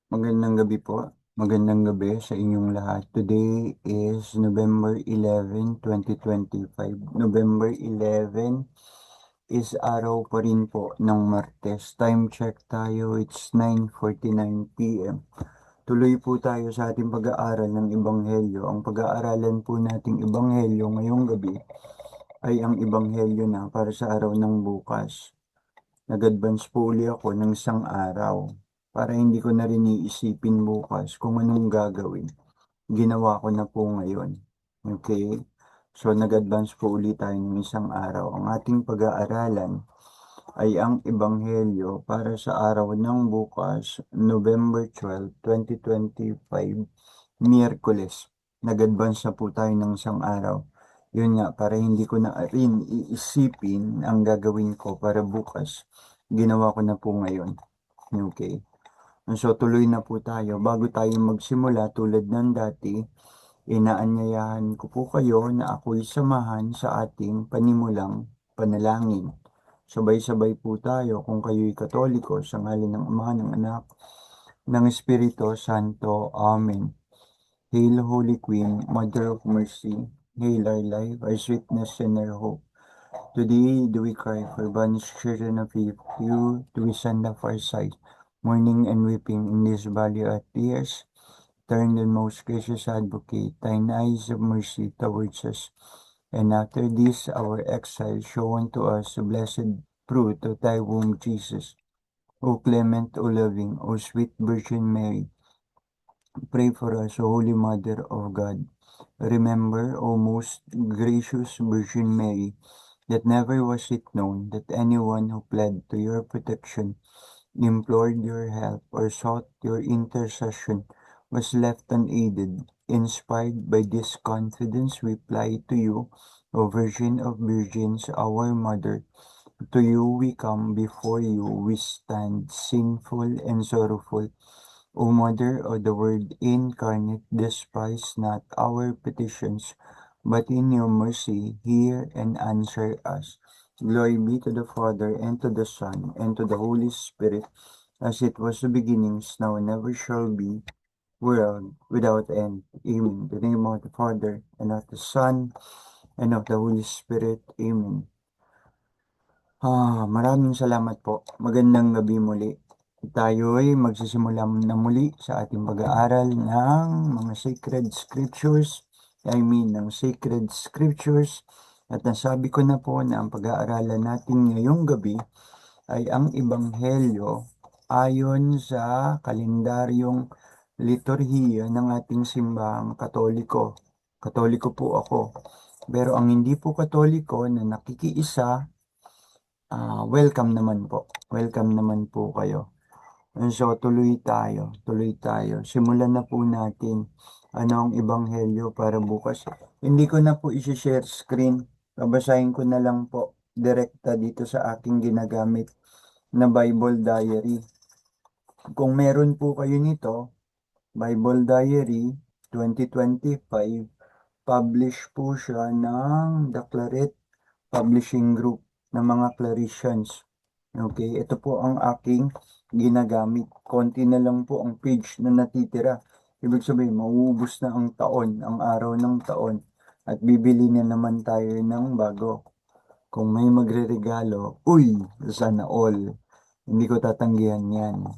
Magandang gabi po. Magandang gabi sa inyong lahat. Today is November 11, 2025. November 11 is araw pa rin po ng Martes. Time check tayo, it's 9:49 p.m. Tuloy po tayo sa ating pag-aaral ng Ebanghelyo. Ang pag-aaralan po nating Ebanghelyo ngayong gabi ay ang Ebanghelyo na para sa araw ng bukas. Nag-advance po uli ako ng isang araw para hindi ko na rin iisipin bukas kung anong gagawin. Ginawa ko na po ngayon. Okay? So, nag-advance po uli tayo ng isang araw. Ang ating pag-aaralan ay ang Ebanghelyo para sa araw ng bukas, November 12, 2025, Miyerkules. Nag-advance na po tayo ng isang araw. Yun nga, para hindi ko na rin iisipin ang gagawin ko para bukas. Ginawa ko na po ngayon. Okay. So, tuloy na po tayo. Bago tayo magsimula, tulad ng dati, inaanyayahan ko po kayo na ako'y samahan sa ating panimulang panalangin. Sabay-sabay po tayo kung kayo'y Katoliko sa ngalan ng Ama, ng Anak, ng Espiritu Santo. Amen. Hail, Holy Queen, Mother of Mercy, hail our life, our sweetness, and our hope. Today do we cry for banished children of Eve, you to we send up our sight, mourning and weeping in this valley of tears. Turn the most gracious Advocate thine eyes of mercy towards us, and after this our exile show unto us the blessed fruit of thy womb, Jesus. O clement, O loving, O sweet Virgin Mary, pray for us, O Holy Mother of God. Remember, O most gracious Virgin Mary, that never was it known that anyone who pled to your protection, implored your help, or sought your intercession was left unaided. Inspired by this confidence, we fly to you, O Virgin of Virgins, our Mother. To you we come, before you we stand, sinful and sorrowful. O Mother of the Word incarnate, despise not our petitions, but in your mercy hear and answer us. Glory be to the Father, and to the Son, and to the Holy Spirit, as it was the beginnings, now and ever shall be, world without end. Amen. In the name of the Father, and of the Son, and of the Holy Spirit. Amen. Maraming salamat po. Magandang gabi muli. Tayo'y magsisimula na muli sa ating pag-aaral ng mga sacred scriptures. Ng sacred scriptures. At nasabi ko na po na ang pag-aaralan natin ngayong gabi ay ang Ebanghelyo ayon sa kalendaryong liturhiya ng ating simbahang Katoliko. Katoliko po ako. Pero ang hindi po Katoliko na nakikiisa, welcome naman po. Welcome naman po kayo. So, tuloy tayo. Tuloy tayo. Simulan na po natin ano ang Ebanghelyo para bukas. Hindi ko na po isi-share screen. Babasahin ko na lang po direkta dito sa aking ginagamit na Bible Diary. Kung meron po kayo nito, Bible Diary 2025, publish po siya ng The Claret Publishing Group ng mga Claretians. Okay, ito po ang aking ginagamit. Konti na lang po ang page na natitira. Ibig sabihin, mauubos na ang taon, ang araw ng taon. At bibili na naman tayo ng bago. Kung may magre-regalo, uy, sana all. Hindi ko tatanggihan yan.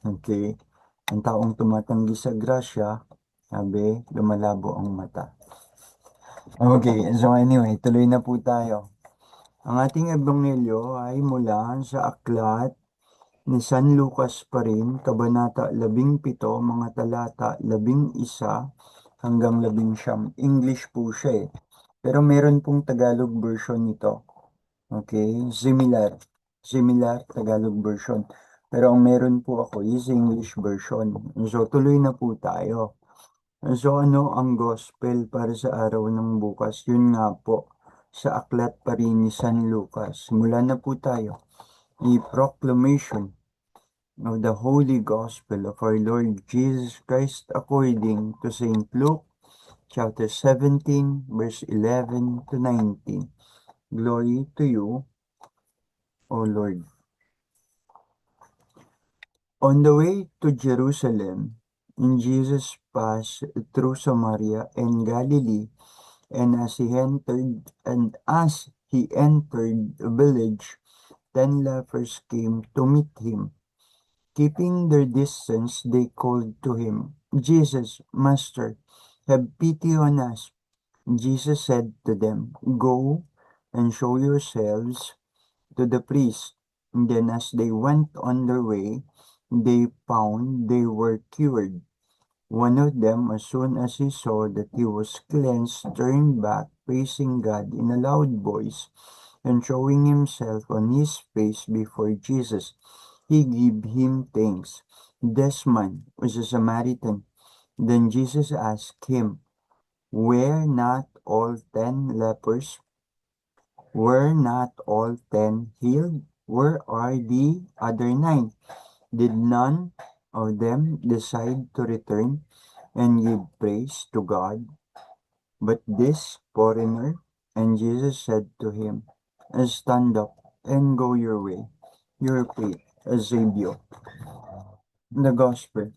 Okay? Ang taong tumatanggi sa grasya, sabi, lumalabo ang mata. Okay, so anyway, tuloy na po tayo. Ang ating ebanghelyo ay mula sa aklat ni San Lucas pa rin, Kabanata 17, mga talata 11 hanggang 19. English po siya eh. Pero meron pong Tagalog version nito. Okay, similar. Similar Tagalog version. Pero ang meron po ako is English version. So tuloy na po tayo. So ano ang gospel para sa araw ng bukas? Yun nga po, sa aklat pa rin ni San Lucas. Mula na po tayo. A proclamation of the Holy Gospel of our Lord Jesus Christ according to St. Luke chapter 17, verse 11 to 19. Glory to you, O Lord. On the way to Jerusalem, Jesus passed through Samaria and Galilee, and as he entered a village, 10 lepers came to meet him. Keeping their distance, they called to him, Jesus, Master, have pity on us. Jesus said to them, Go and show yourselves to the priest. And then as they went on their way, they found they were cured. One of them, as soon as he saw that he was cleansed, turned back, praising God in a loud voice, and showing himself on his face before Jesus. He gave him thanks. This man was a Samaritan. Then Jesus asked him, Were not all 10 lepers? Were not all 10 healed? Where are the other 9? Did none of them decide to return and give praise to God? But this foreigner, and Jesus said to him, Stand up and go your way. Your faith has saved you. The gospel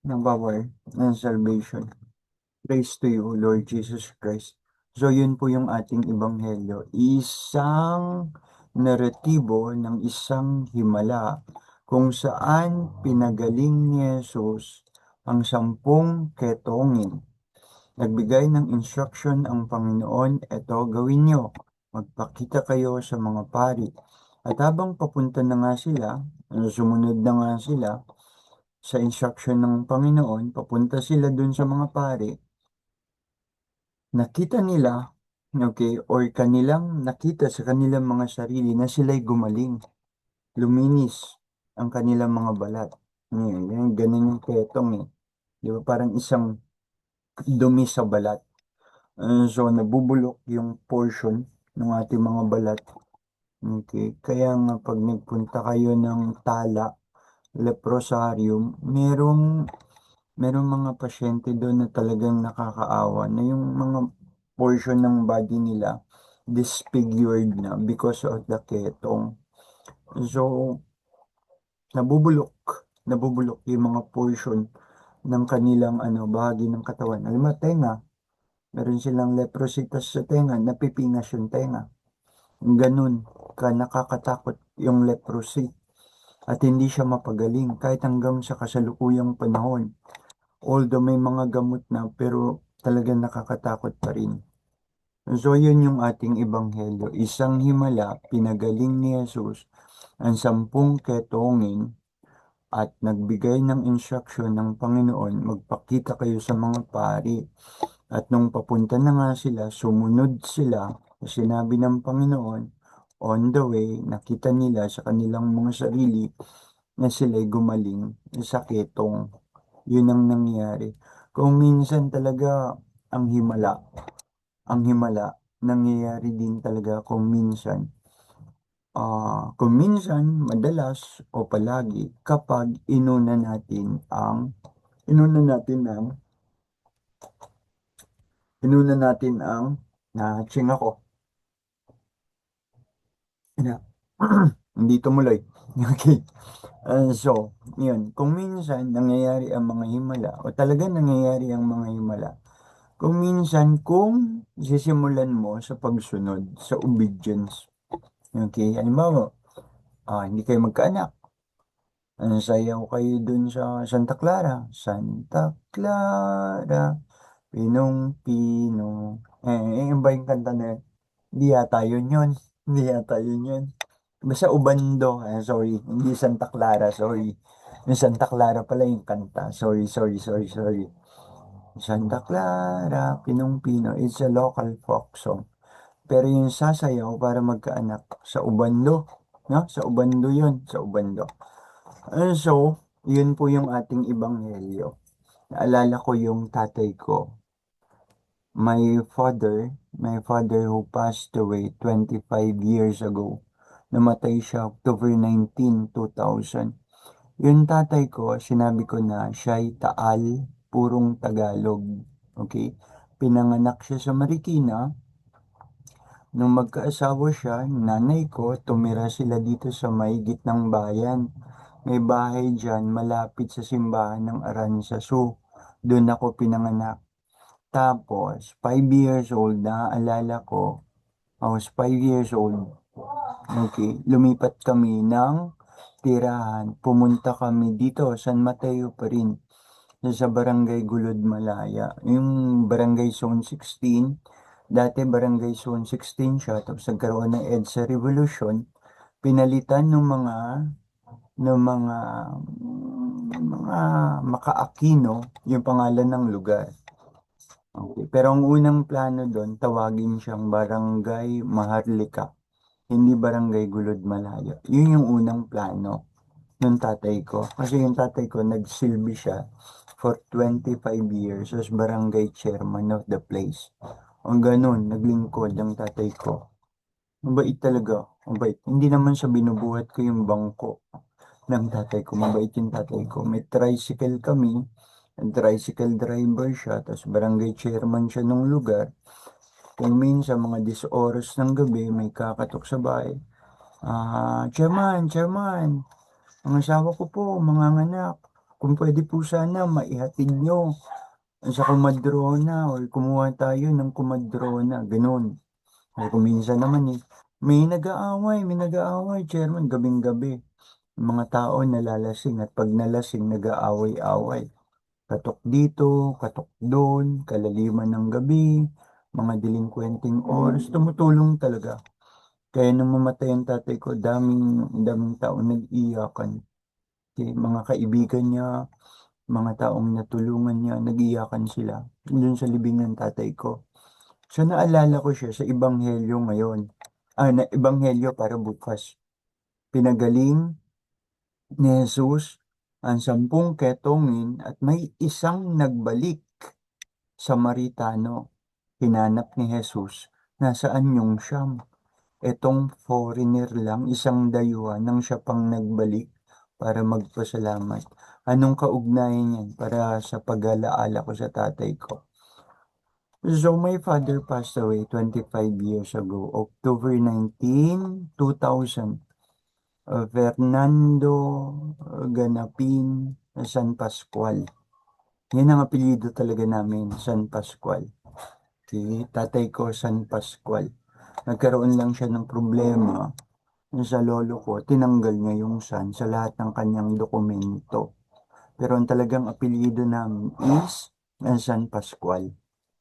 ng power and salvation. Praise to you, Lord Jesus Christ. So yun po yung ating ebanghelyo. Isang naratibo ng isang himala kung saan pinagaling ni Jesus ang 10 ketongin. Nagbigay ng instruction ang Panginoon, eto gawin nyo, magpakita kayo sa mga pari. At habang papunta na nga sila, sumunod na nga sila sa instruction ng Panginoon, papunta sila dun sa mga pari, nakita nila, okay, or kanilang nakita sa kanilang mga sarili na sila'y gumaling, luminis ang kanilang mga balat. Yan, ganun yung ketong eh. Di ba? Parang isang dumi sa balat. So, nabubulok yung portion ng ating mga balat. Okay. Kaya nga pag nagpunta kayo ng Tala, Leprosarium, merong mga pasyente doon na talagang nakakaawa na yung mga portion ng body nila disfigured na because of the ketong. So, nabubulok, nabubulok yung mga portion ng kanilang bahagi ng katawan. Alam mo, tenga, meron silang leprositas sa tenga, napipingas yung tenga. Ganun ka nakakatakot yung leprosy at hindi siya mapagaling kahit hanggang sa kasalukuyang panahon. Although may mga gamot na pero talagang nakakatakot pa rin. So yun yung ating ebanghelyo. Isang himala, pinagaling ni Jesus ang 10 ketongin at nagbigay ng instruction ng Panginoon, magpakita kayo sa mga pari. At nung papunta na nga sila, sumunod sila, sinabi ng Panginoon, on the way, nakita nila sa kanilang mga sarili na sila'y gumaling sa ketong. Yun ang nangyari. Kung minsan talaga ang himala, ang himala, nangyayari din talaga kung minsan, madalas o palagi kapag inuna natin ang na-ching ako. Ina- Hindi tumuloy. Okay. So, yun. Kung minsan nangyayari ang mga himala o talaga nangyayari ang mga himala, kung minsan kung sisimulan mo sa pagsunod, sa obedience, okay, halimbawa, hindi kayo magkaanak, sayaw kayo dun sa Santa Clara, Santa Clara, Pinong-Pino, yung ba yung kanta na yun? Hindi yata yun yun, hindi yata yun yun. Basta Ubando, sorry, hindi Santa Clara, sorry. Yung Santa Clara pala yung kanta. Sorry, sorry, sorry, sorry. Santa Clara, Pinong-Pino, it's a local folk song. Pero yung sasayaw para magkaanak sa Ubando, no? Sa Ubando yun, sa Ubando. So, yun po yung ating ebanghelyo. Naalala ko yung tatay ko. My father who passed away 25 years ago. Namatay siya October 19, 2000. Yung tatay ko, sinabi ko na siya'y Taal, purong Tagalog. Okay? Pinanganak siya sa Marikina. Nung magkaasawa siya, nanay ko, tumira sila dito sa may gitnang bayan. May bahay dyan malapit sa simbahan ng Aranzazu. Doon ako pinanganak. Tapos, 5 years old, naaalala ko, I was 5 years old. Okay, lumipat kami ng tirahan. Pumunta kami dito, San Mateo pa rin, sa Barangay Gulod Malaya. Yung Barangay Zone 16, dati Barangay Zone 16 siya, tapos nagkaroon ng EDSA Revolution, pinalitan ng mga Maka-Aquino yung pangalan ng lugar. Okay. Pero ang unang plano doon, tawagin siyang Barangay Maharlika, hindi Barangay Gulod Malaya. Yun yung unang plano ng tatay ko. Kasi yung tatay ko, nagsilbi siya for 25 years as barangay chairman of the place. Ang ganun, naglingkod ang tatay ko. Mabait talaga. Mabait. Hindi naman sa binubuhat ko yung bangko ng tatay ko. Mabait yung tatay ko. May tricycle kami. Ang tricycle driver siya. Tapos barangay chairman siya ng lugar. Kung minsan mga 10 oras ng gabi, may kakatok sa bahay. Chairman, chairman, ang asawa ko po, mga anak. Kung pwede po sana, maihatid nyo sa kumadrona or kumuha tayo ng kumadrona. Ganun. Ay, kung minsan naman may nag-aaway, chairman, gabing-gabi. Mga tao nalalasing at pag nalasing, nag-aaway-away. Katok dito, katok doon, kalaliman ng gabi, mga delinquenting oras, tumutulong talaga. Kaya nung mamatay ang tatay ko, daming tao nag-iyakan. Okay, mga kaibigan niya, mga taong natulungan niya, nag-iyakan sila. Doon sa libing ng tatay ko. So naalala ko siya sa Ebanghelyo ngayon. Ebanghelyo para bukas. Pinagaling ni Jesus ang 10 ketongin at may isang nagbalik, Samaritano. Hinanap ni Jesus, nasaan yung siyam? Etong foreigner lang, isang dayuhan nang siya pang nagbalik para magpasalamat. Anong kaugnayan yan para sa pag-alaala ko sa tatay ko? So my father passed away 25 years ago, October 19, 2000. Fernando Ganapin San Pascual. Yan ang apelyido talaga namin, San Pascual. Si tatay ko, San Pascual. Nagkaroon lang siya ng problema sa lolo ko. Tinanggal niya yung San sa lahat ng kanyang dokumento. Pero ang talagang apelyido namin is San Pascual.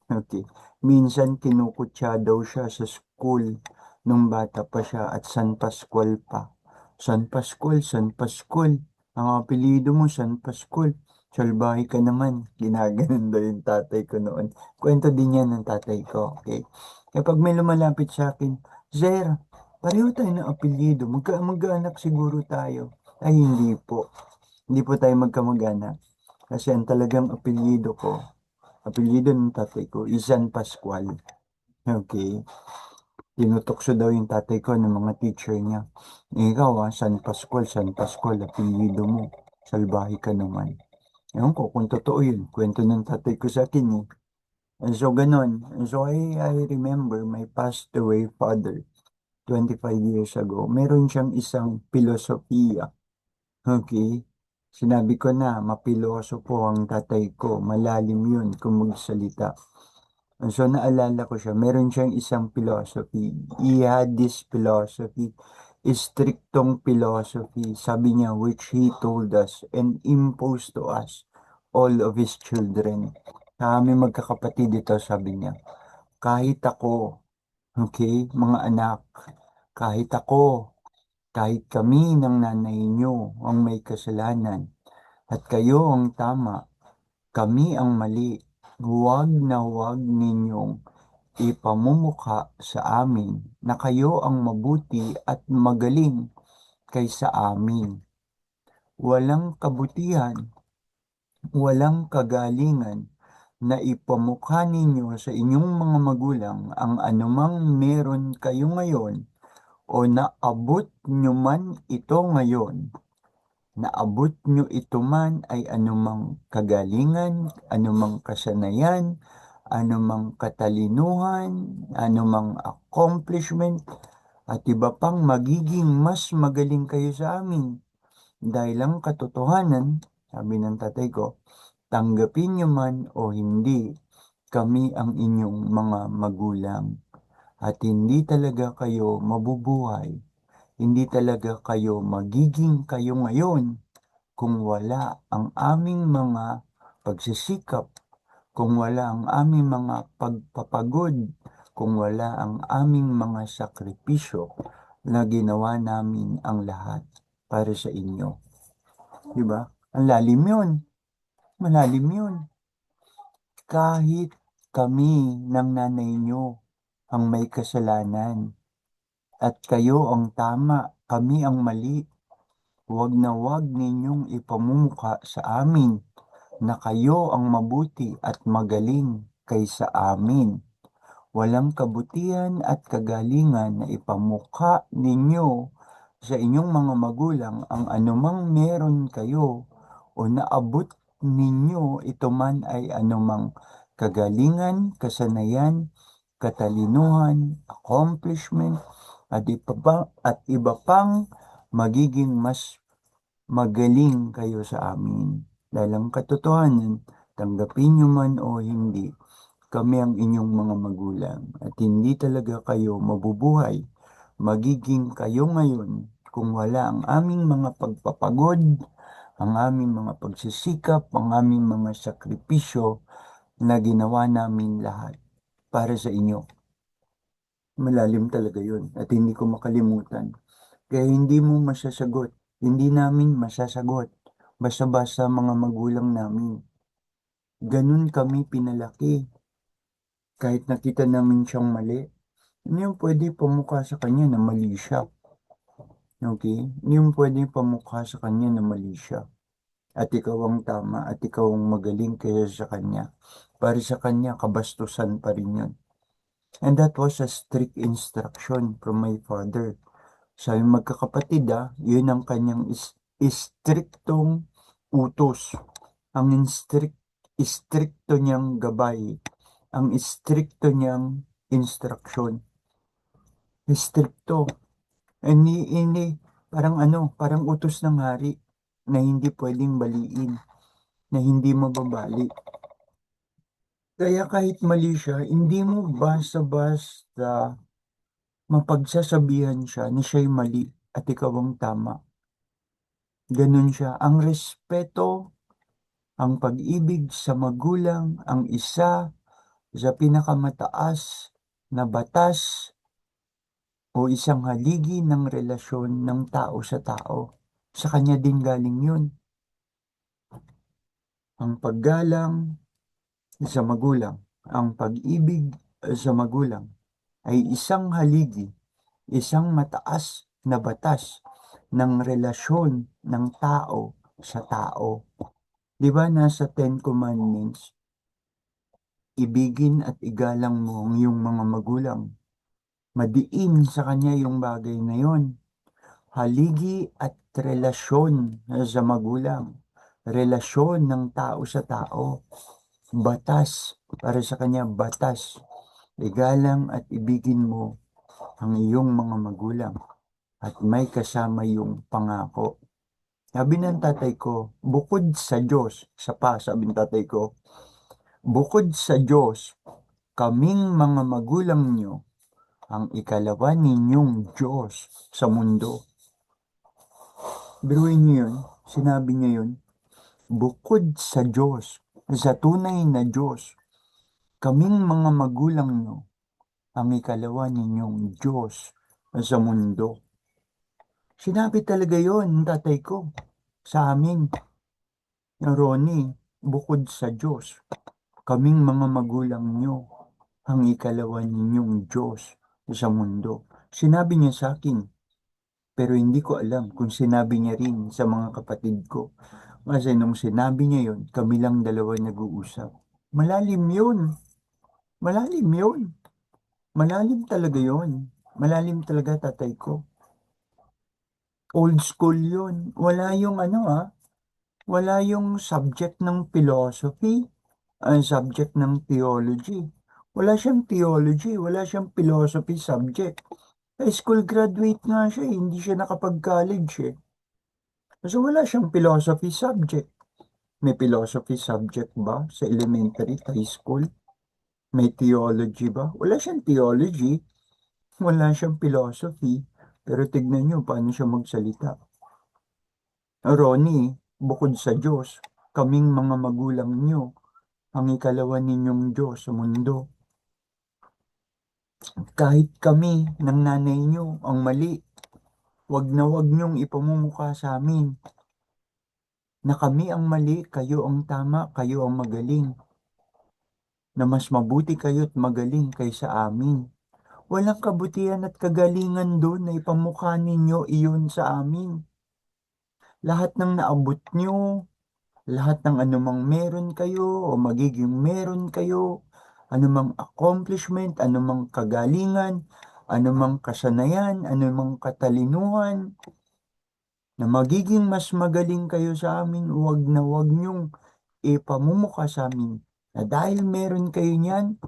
Okay. Minsan kinukutya daw siya sa school nung bata pa siya at San Pascual pa. San Pascual, San Pascual. Ang apelyido mo, San Pascual. Salbahe ka naman. Ginaganon daw yung tatay ko noon. Kwento din yan ng tatay ko. Okay. Kapag may lumalapit sa akin, Sir, pareho tayo ng apelyido. Magkaanak siguro tayo. Ay, hindi po. Hindi po tayo magkamag-anak. Kasi ang talagang apelyido ng tatay ko, San Pascual. Okay. Tinutokso daw yung tatay ko ng mga teacher niya. Ikaw San Pascual, apelyido mo. Salbahe ka naman. Ewan ko kung totoo yun. Kwento ng tatay ko sa akin eh. And so, ganon. And so, I remember my passed away father 25 years ago. Meron siyang isang filosofiya. Okay? Sinabi ko na, mapiloso po ang tatay ko. Malalim yun kung magsalita. So, naalala ko siya, meron siyang isang philosophy. He had this philosophy, striktong philosophy, sabi niya, which he told us and imposed to us, all of his children. Kami magkakapatid ito, sabi niya, kahit ako, okay, mga anak, kahit ako, kahit kami ng nanay niyo ang may kasalanan, at kayo ang tama, kami ang mali, huwag ninyong ipamumukha sa amin na kayo ang mabuti at magaling kaysa amin. Walang kabutihan, walang kagalingan na ipamukha ninyo sa inyong mga magulang ang anumang meron kayo ngayon o naabot nyo man ito ngayon. Naabot nyo ito man ay anumang kagalingan, anumang kasanayan, anumang katalinuhan, anumang accomplishment, at iba pang magiging mas magaling kayo sa amin. Dahil ang katotohanan, sabi ng tatay ko, tanggapin niyo man o hindi, kami ang inyong mga magulang. At hindi talaga kayo mabubuhay, hindi talaga kayo magiging kayo ngayon kung wala ang aming mga pagsisikap, kung wala ang aming mga pagpapagod, kung wala ang aming mga sakripisyo na ginawa namin ang lahat para sa inyo. Diba? Ang lalim yun. Malalim yun. Kahit kami ng nanay nyo ang may kasalanan at kayo ang tama, kami ang mali, huwag na huwag ninyong ipamumukha sa amin na kayo ang mabuti at magaling kaysa amin. Walang kabutihan at kagalingan na ipamukha ninyo sa inyong mga magulang ang anumang meron kayo o naabot ninyo, ito man ay anumang kagalingan, kasanayan, katalinuhan, accomplishment, at iba pang magiging mas magaling kayo sa amin. Dahil ang katotohanan, tanggapin nyo man o hindi, kami ang inyong mga magulang at hindi talaga kayo mabubuhay. Magiging kayo ngayon kung wala ang aming mga pagpapagod, ang aming mga pagsisikap, ang aming mga sakripisyo na ginawa namin lahat para sa inyo. Malalim talaga yun at hindi ko makalimutan. Kaya hindi mo masasagot, hindi namin masasagot. Basta-basta mga magulang namin. Ganun kami pinalaki. Kahit nakita namin siyang mali, hindi yung pwede pamukha sa kanya na mali siya. Okay? Hindi yung pwede pamukha sa kanya na mali siya. At ikaw ang tama at ikaw ang magaling kaya sa kanya. Para sa kanya, kabastusan pa rin yun. And that was a strict instruction from my father. Sa magkakapatid, yun ang kanyang istriktong utos. Ang istrikto niyang gabay. Ang istrikto niyang instruction. Istrikto. Hindi, parang parang utos ng hari na hindi pwedeng baliin, na hindi mababali. Kaya kahit mali siya, hindi mo basta-basta mapagsasabihan siya na siya'y mali at ikaw ang tama. Ganun siya. Ang respeto, ang pag-ibig sa magulang, ang isa sa pinakamataas na batas o isang haligi ng relasyon ng tao sa tao. Sa kanya din galing yun. Ang paggalang sa magulang, ang pag-ibig sa magulang ay isang haligi, isang mataas na batas ng relasyon ng tao sa tao. Di ba nasa Ten Commandments, ibigin at igalang mo ang iyong mga magulang. Madiin sa kanya yung bagay na yon. Haligi at relasyon sa magulang. Relasyon ng tao sa tao. Batas. Para sa kanya, batas. Igalang at ibigin mo ang iyong mga magulang. At may kasama yung pangako. Sabi ng tatay ko, bukod sa Diyos, sabi ng tatay ko, bukod sa Diyos, kaming mga magulang nyo, ang ikalawa ninyong Diyos sa mundo. Biruin niyo yun, sinabi niya yun, bukod sa Diyos, sa tunay na Diyos, kaming mga magulang nyo, ang ikalawa ninyong Diyos sa mundo. Sinabi talaga yon ng tatay ko sa amin, Ronnie, bukod sa Diyos, kaming mga magulang nyo, ang ikalawa ninyong Diyos sa mundo. Sinabi niya sa akin, pero hindi ko alam kung sinabi niya rin sa mga kapatid ko. Kasi nung sinabi niya yun, kami lang dalawa nag-uusap. Malalim yun. Malalim yun. Malalim talaga yun. Malalim talaga tatay ko. Old school yun. Wala yung wala yung subject ng philosophy, ang subject ng theology. Wala siyang theology, wala siyang philosophy subject. High school graduate nga siya, hindi siya nakapag-college eh. So wala siyang philosophy subject. May philosophy subject ba sa elementary, high school? May theology ba? Wala siyang theology. Wala siyang philosophy. Pero tignan niyo paano siya magsalita. Ronnie, bukod sa Diyos, kaming mga magulang niyo, ang ikalawa ninyong Diyos sa mundo. Kahit kami ng nanay niyo ang mali, wag niyong ipamumukha sa amin na kami ang mali, kayo ang tama, kayo ang magaling, na mas mabuti kayo't magaling kaysa amin. Walang kabutihan at kagalingan doon na ipamukha ninyo iyon sa amin. Lahat ng naabot nyo, lahat ng anumang meron kayo o magiging meron kayo, anumang accomplishment, anumang kagalingan, anumang kasanayan, anumang katalinuhan, na magiging mas magaling kayo sa amin, wag nyong ipamumukha sa amin na dahil meron kayo niyan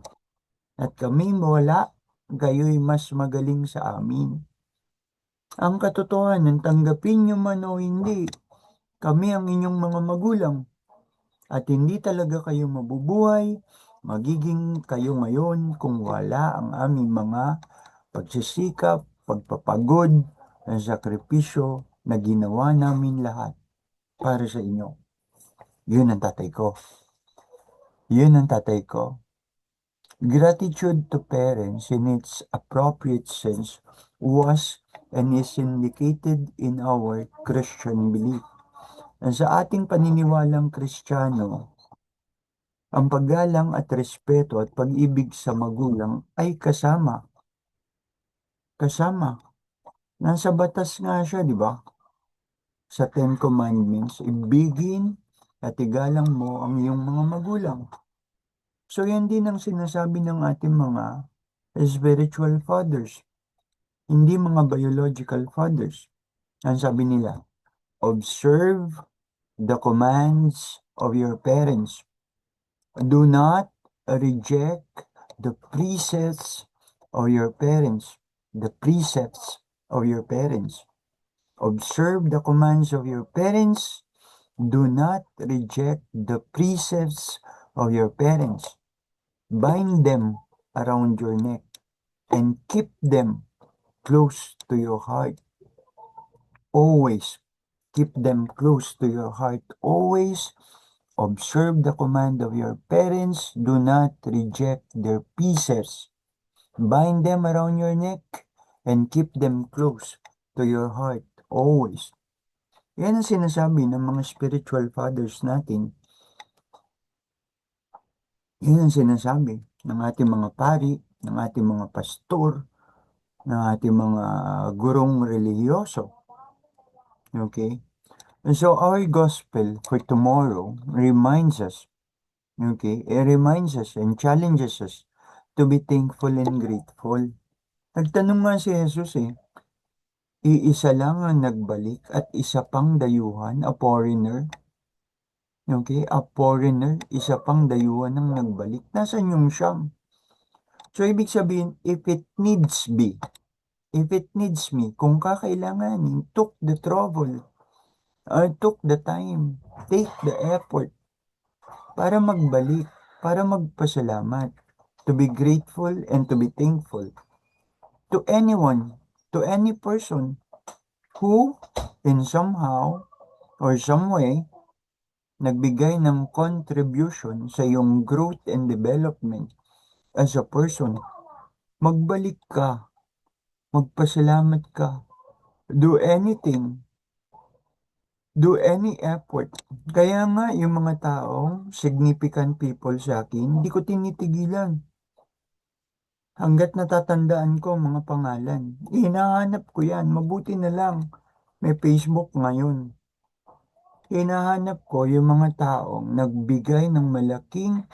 at kami wala, kayo'y mas magaling sa amin. Ang katotohanan, tanggapin nyo man o hindi, kami ang inyong mga magulang at hindi talaga kayo mabubuhay, magiging kayo ngayon kung wala ang aming mga pagsisikap, pagpapagod, at sakripisyo na ginawa namin lahat para sa inyo. Yun ang tatay ko. Yun ang tatay ko. Gratitude to parents in its appropriate sense was and is indicated in our Christian belief. Sa ating paniniwalang Kristiyano, ang paggalang at respeto at pag-ibig sa magulang ay kasama. Kasama. Nasa batas nga siya, di ba? Sa Ten Commandments, ibigin at igalang mo ang iyong mga magulang. So yan din ang sinasabi ng ating mga spiritual fathers, hindi mga biological fathers. Ang sabi nila, observe the commands of your parents. Do not reject the precepts of your parents. The precepts of your parents. Observe the commands of your parents. Do not reject the precepts of your parents. Bind them around your neck and keep them close to your heart. Always keep them close to your heart. Always observe the command of your parents. Do not reject their precepts. Bind them around your neck and keep them close to your heart. Always. Yan ang sinasabi ng mga spiritual fathers natin. Yan ang sinasabi ng ating mga pari, ng ating mga pastor, ng ating mga gurong relihiyoso. Okay? And so our gospel for tomorrow reminds us, okay? It reminds us and challenges us to be thankful and grateful. Nagtanong nga si Jesus iisa lang ang nagbalik at isa pang dayuhan, a foreigner. Okay? A foreigner, isa pang dayuhan ang nagbalik. Nasaan yung siyam? So, ibig sabihin, if it needs me, kung kakailanganin, took the trouble, took the time, take the effort para magbalik, para magpasalamat, to be grateful and to be thankful to anyone, to any person who in somehow or some way nagbigay ng contribution sa iyong growth and development as a person. Magbalik ka, magpasalamat ka, do anything, do any effort. Kaya nga yung mga taong significant people sa akin, hindi ko tinitigilan. Hanggat natatandaan ko ang mga pangalan, hinahanap ko yan. Mabuti na lang, may Facebook ngayon. Hinahanap ko yung mga taong nagbigay ng malaking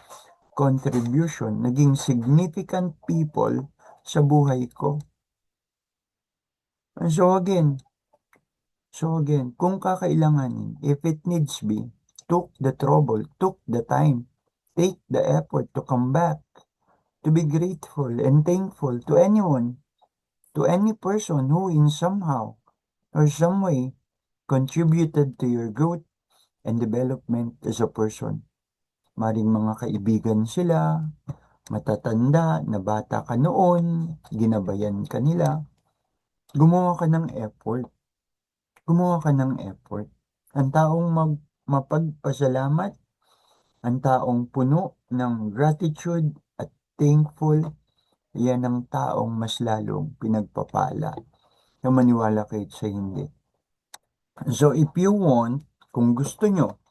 contribution, naging significant people sa buhay ko. So again, kung kakailanganin, if it needs be, took the trouble, took the time, take the effort to come back, to be grateful and thankful to anyone, to any person who in somehow or some way contributed to your growth and development as a person. Maring mga kaibigan sila, matatanda na bata ka noon, ginabayan ka nila, gumawa ka ng effort. Gumawa ka ng effort. Ang taong mapagpasalamat, ang taong puno ng gratitude at thankful, yan ang taong mas lalong pinagpapala na maniwala kahit sa hindi. So if you want, kung gusto nyo,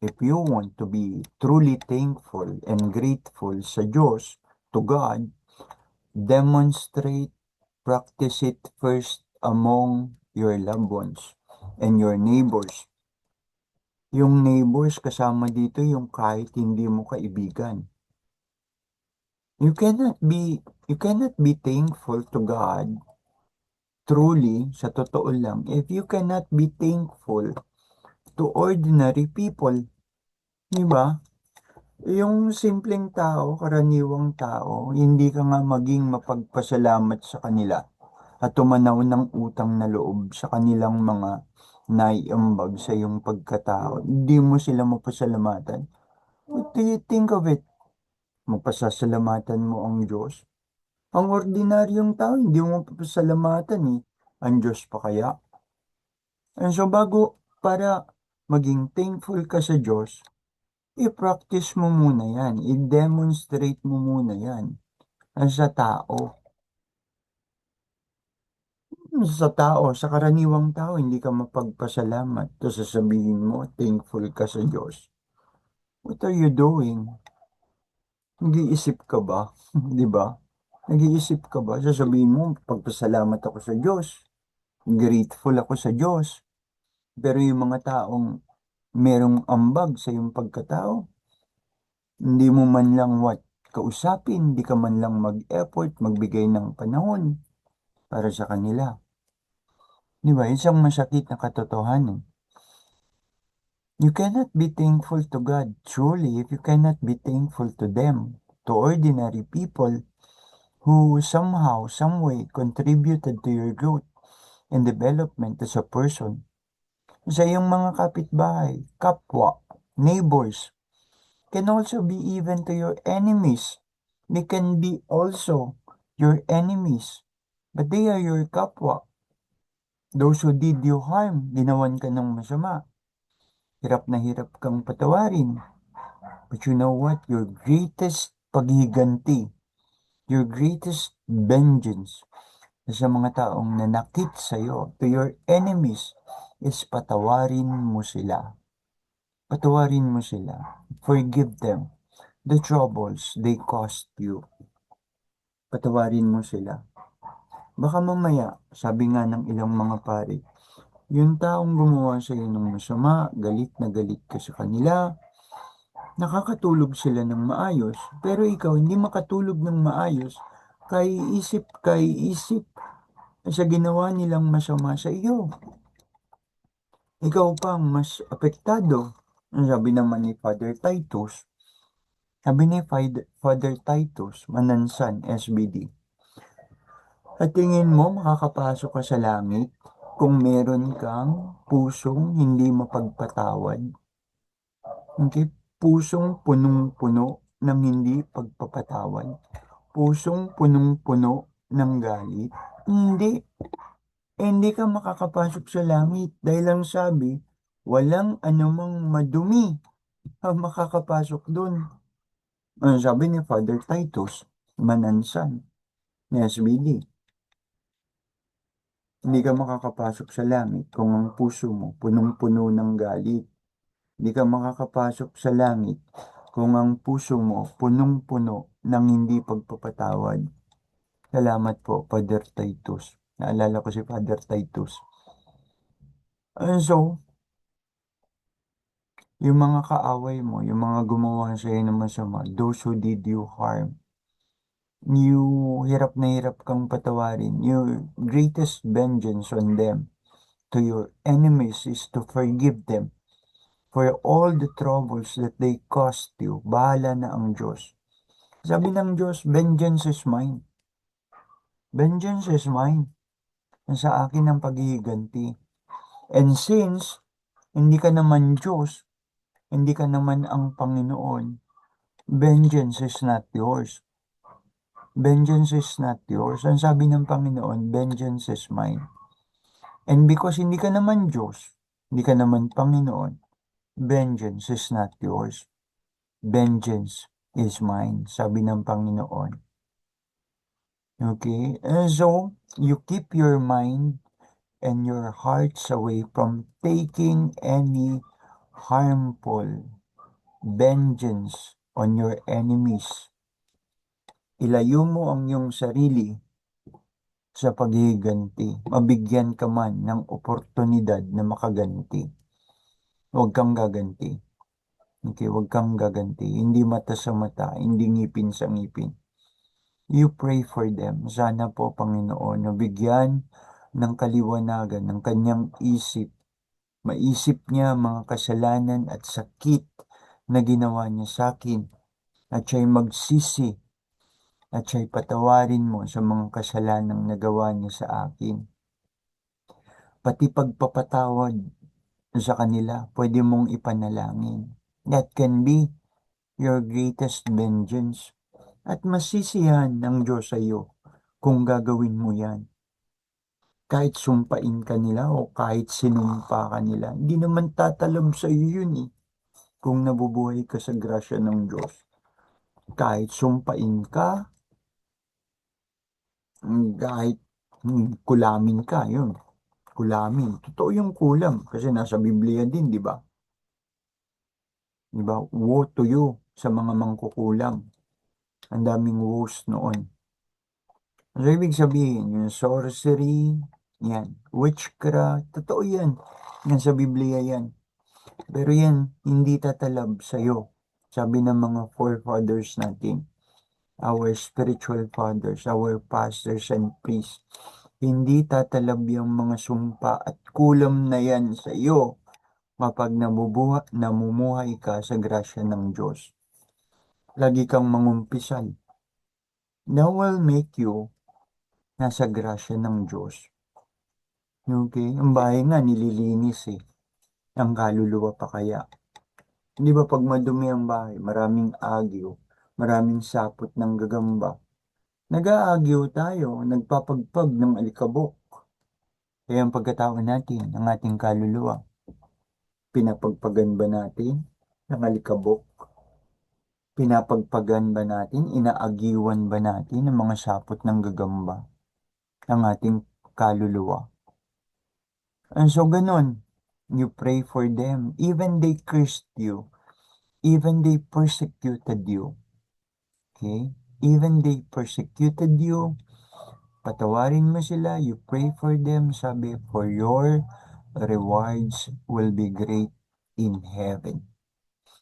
if you want to be truly thankful and grateful sa Diyos, to God, demonstrate, practice it first among your loved ones and your neighbors. Yung neighbors kasama dito yung kahit hindi mo kaibigan. You cannot be thankful to God truly, sa totoo lang, if you cannot be thankful to ordinary people. Di ba? Yung simpleng tao, karaniwang tao, hindi ka nga maging mapagpasalamat sa kanila at tumanaw ng utang na loob sa kanilang mga naiambag sa iyong pagkatao. Hindi mo sila mapasalamatan. What do you think of it? Mapasasalamatan mo ang Diyos? Ang ordinaryong tao, hindi mo mapasalamatan eh. Ang Diyos pa kaya? And so para maging thankful ka sa Diyos, i-practice mo muna yan. I-demonstrate mo muna yan. Sa tao. Sa karaniwang tao, hindi ka mapagpasalamat. Tapos sasabihin mo, thankful ka sa Diyos. What are you doing? Nag-iisip ka ba? Di ba? Nag-iisip ka ba? Sasabihin mo, pagpasalamat ako sa Diyos. Grateful ako sa Diyos. Pero yung mga taong merong ambag sa iyong pagkatao, hindi mo man lang kausapin, hindi ka man lang mag-effort, magbigay ng panahon para sa kanila. Di ba? Isang masakit na katotohanan. You cannot be thankful to God truly if you cannot be thankful to them, to ordinary people who somehow, some way contributed to your growth and development as a person. Sa iyong mga kapitbahay, kapwa, neighbors, can also be even to your enemies. They can be also your enemies, but they are your kapwa. Those who did you harm, ginawan ka ng masama. Hirap na hirap kang patawarin. But you know what? Your greatest paghiganti, your greatest vengeance sa mga taong nanakit sa'yo, to your enemies, is patawarin mo sila. Patawarin mo sila. Forgive them the troubles they caused you. Patawarin mo sila. Baka mamaya, sabi nga ng ilang mga pare, yung taong gumawa sa iyo ng masama, galit na galit ka sa kanila, nakakatulog sila ng maayos, pero ikaw hindi makatulog ng maayos, kaiisip sa ginawa nilang masama sa iyo. Ikaw pang mas apektado. Ang sabi naman ni Father Titus, Manansan, SBD, at tingin mo makakapasok ka sa langit kung meron kang pusong hindi mapagpatawad? Okay? Pusong punong-puno ng hindi pagpapatawad? Pusong punong-puno ng galit? Hindi. Hindi ka makakapasok sa langit dahil ang sabi, walang anumang madumi ang makakapasok doon. Ang sabi ni Father Titus, Manansan, ni SBD, hindi ka makakapasok sa langit kung ang puso mo punong-puno ng galit. Hindi ka makakapasok sa langit kung ang puso mo punong-puno ng hindi pagpapatawad. Salamat po, Father Titus. Naalala ko si Father Titus. And so, yung mga kaaway mo, yung mga gumawa sa iyo ng masama, those who did you harm, hirap na hirap kang patawarin. Your greatest vengeance on them, to your enemies, is to forgive them for all the troubles that they caused you. Bahala na ang Diyos. Sabi ng Diyos, vengeance is mine. Vengeance is mine. Sa akin ang paghihiganti. And since hindi ka naman Diyos, hindi ka naman ang Panginoon, vengeance is not yours. Vengeance is not yours. Ang sabi ng Panginoon, vengeance is mine. And because hindi ka naman Diyos, hindi ka naman Panginoon, vengeance is not yours. Vengeance is mine, sabi ng Panginoon. Okay? So, you keep your mind and your hearts away from taking any harmful vengeance on your enemies. Ilayo mo ang iyong sarili sa paghiganti. Mabigyan ka man ng oportunidad na makaganti. Huwag kang gaganti. Okay, huwag kang gaganti. Hindi mata sa mata, hindi ngipin sa ngipin. You pray for them. Sana po, Panginoon, nabigyan ng kaliwanagan ng kanyang isip. Maisip niya mga kasalanan at sakit na ginawa niya sa akin. At siya'y magsisi at siya'y patawarin mo sa mga kasalanang nagawa niya sa akin. Pati pagpapatawad sa kanila, pwede mong ipanalangin. That can be your greatest vengeance. At masisiyahan ng Diyos sa iyo kung gagawin mo yan. Kahit sumpain ka nila o kahit sinumpa ka nila, hindi naman tatalab sa iyo yun eh. Kung nabubuhay ka sa grasya ng Diyos. Kahit sumpain ka, kahit kulamin ka, yun. Kulamin. Totoo yung kulam kasi nasa Biblia din, di ba? Di ba? Woe to you sa mga mangkukulam. Ang daming woes noon. So, ibig sabihin, yung sorcery, yan. Witchcraft, totoo yan. Yan sa Biblia yan. Pero yan, hindi tatalab sa'yo. Sabi ng mga forefathers natin, our spiritual fathers, our pastors and priests, hindi tatalab yung mga sumpa at kulam na yan sa iyo kapag namumuhay ka sa grasya ng Diyos. Lagi kang mangumpisal. That will make you nasa grasya ng Diyos. Okay? Ang bahay nga nililinis eh. Ang kaluluwa pa kaya. Di ba pag madumi ang bahay, maraming agyo, maraming sapot ng gagamba. Nag-aagyo tayo, nagpapagpag ng alikabok. Kaya ang pagkatao natin, ang ating kaluluwa, pinapagpagan ba natin ng alikabok? Pinapagpagan ba natin, inaagiwan ba natin ang mga sapot ng gagamba ng ating kaluluwa? And so ganun, you pray for them, even they cursed you, even they persecuted you. Okay? Even they persecuted you, patawarin mo sila, you pray for them, sabi, for your rewards will be great in heaven.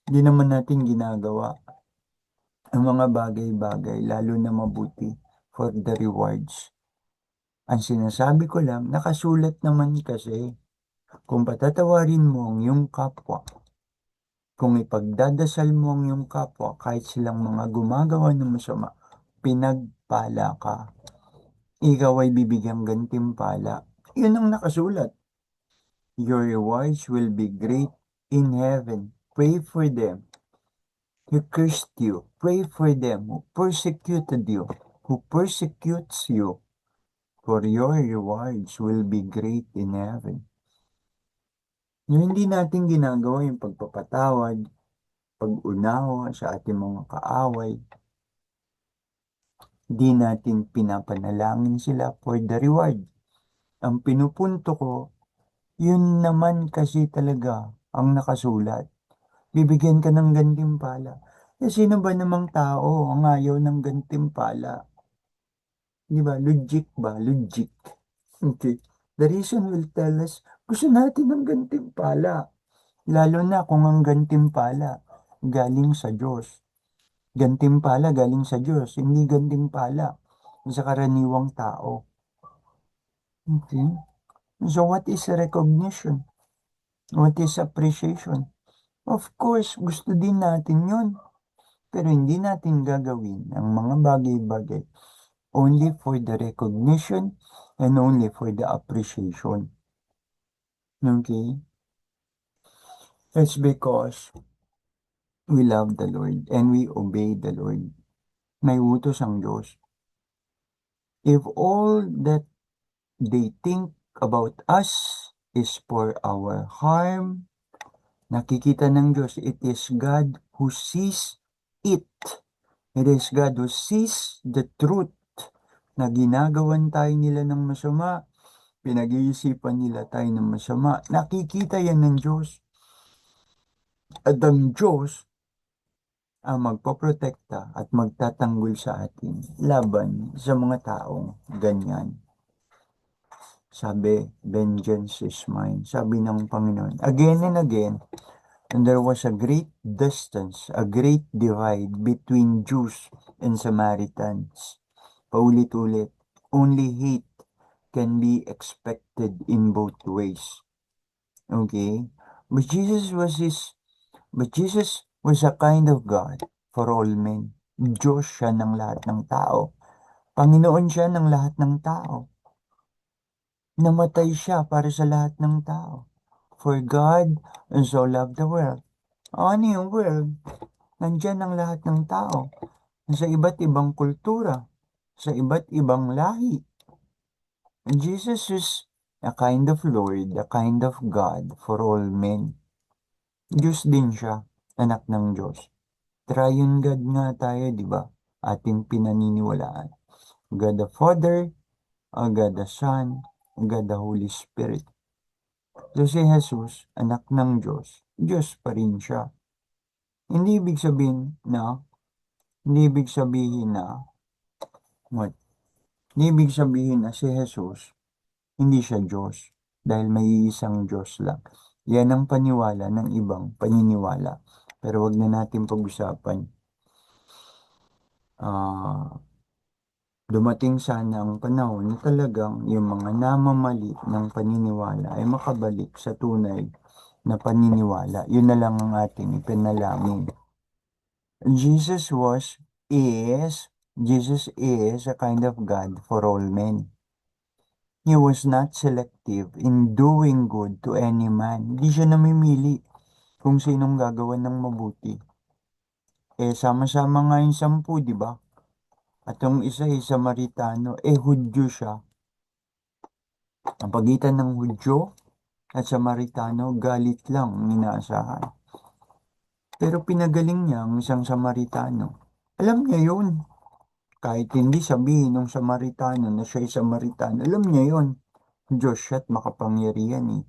Hindi naman natin ginagawa ang mga bagay-bagay, lalo na mabuti, for the rewards. Ang sinasabi ko lang, nakasulat naman kasi, kung patatawarin mo ang iyong kapwa, kung ipagdadasal mo ang iyong kapwa, kahit silang mga gumagawa ng masama, pinagpala ka. Ikaw ay bibigyang gantimpala. Yun ang nakasulat. Your rewards will be great in heaven. Pray for them who cursed you. Pray for them who persecuted you, who persecutes you. For your rewards will be great in heaven. Yung hindi natin ginagawa yung pagpapatawad, pag-unawa sa ating mga kaaway, di natin pinapanalangin sila for the reward. Ang pinupunto ko, yun naman kasi talaga ang nakasulat. Bibigyan ka ng gantimpala. Eh, sino ba namang tao ang ayaw ng gantimpala? Di ba? Logic ba? Logic. Okay. The reason will tell us, gusto natin ng gantimpala. Lalo na kung ang gantimpala galing sa Diyos. Gantimpala galing sa Diyos, hindi gantimpala sa karaniwang tao. Okay? So what is recognition? What is appreciation? Of course, gusto din natin yun. Pero hindi natin gagawin ang mga bagay-bagay only for the recognition and only for the appreciation. Okay? It's because we love the Lord and we obey the Lord. May utos ang Diyos. If all that they think about us is for our harm, nakikita ng Diyos, it is God who sees it. It is God who sees the truth na ginagawan tayo nila ng masama, pinag-iisipan nila tayo ng masama. Nakikita yan ng Diyos. At ang Diyos ang magpoprotekta at magtatanggol sa atin laban sa mga taong ganyan. Sabi, vengeance is mine. Sabi ng Panginoon. Again and again, and there was a great distance, a great divide between Jews and Samaritans. Paulit-ulit, only hate can be expected in both ways. Okay? But Jesus was a kind of God for all men. Diyos siya ng lahat ng tao. Panginoon siya ng lahat ng tao. Namatay siya para sa lahat ng tao. For God so loved the world. Ano yung world? Nandyan ang lahat ng tao. Sa iba't ibang kultura. Sa iba't ibang lahi. And Jesus is a kind of Lord, a kind of God for all men. Diyos din siya, anak ng Diyos. Triune God nga tayo, di ba? Ating pinaniniwalaan. God the Father, God the Son, God the Holy Spirit. So si Jesus, anak ng Diyos, Diyos pa rin siya. Hindi ibig sabihin na, hindi ibig sabihin na, what? Hindi ibig sabihin na si Jesus, hindi siya Diyos. Dahil may isang Diyos lang. Yan ang paniwala ng ibang paniniwala. Pero wag na natin pag-usapan. Ah, dumating sana ang panahon na talagang yung mga namamali ng paniniwala ay makabalik sa tunay na paniniwala. Yun na lang ang ating ipinalangin. Jesus was, Jesus is a kind of God for all men. He was not selective in doing good to any man. Hindi siya namimili kung sinong gagawa ng mabuti. Sama-sama nga yung 10, di ba? At yung isa ay Samaritano, Hudyo siya. Ang pagitan ng Hudyo at Samaritano, galit lang ang inaasahan. Pero pinagaling niya ang isang Samaritano. Alam niya yun. Kahit hindi sabihin ng Samaritano na siya ay Samaritano, alam niya yun. Diyos siya at makapangyarihan eh.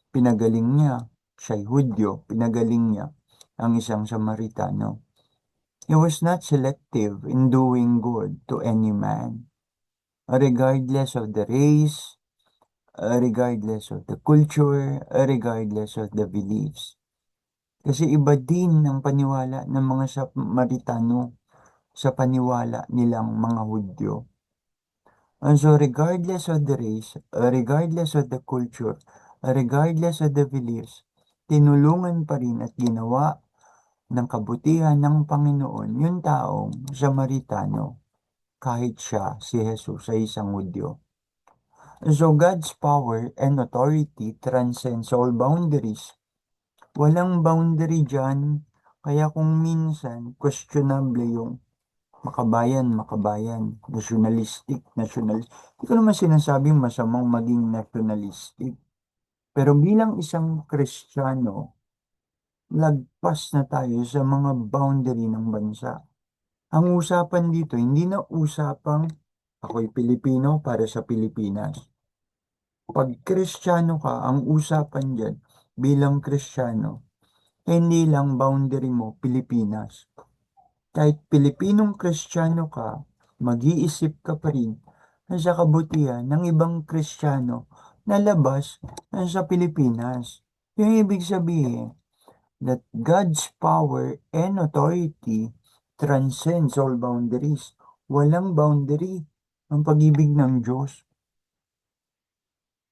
Pinagaling niya. Siya'y Hudyo. Pinagaling niya ang isang Samaritano. He was not selective in doing good to any man, regardless of the race, regardless of the culture, regardless of the beliefs. Kasi iba din ang paniwala ng mga Samaritano sa paniwala nilang mga Hudyo. And so regardless of the race, regardless of the culture, regardless of the beliefs, tinulungan pa rin at ginawa ng kabutihan ng Panginoon yung taong Samaritano kahit siya si Jesus ay isang Hudyo. So God's power and authority transcends all boundaries. Walang boundary dyan. Kaya kung minsan questionable yung makabayan, Hindi ko naman sinasabing masamang maging nationalistic. Pero bilang isang Kristiyano, lagpas na tayo sa mga boundary ng bansa. Ang usapan dito, hindi na usapang ako'y Pilipino para sa Pilipinas. Pag Kristiyano ka, ang usapan dyan bilang Kristiyano, hindi lang boundary mo Pilipinas. Kahit Pilipinong Kristiyano ka, mag-iisip ka pa rin sa kabutihan ng ibang Kristiyano na labas sa Pilipinas. Yung ibig sabihin that God's power and authority transcends all boundaries. Walang boundary ang pag-ibig ng Diyos.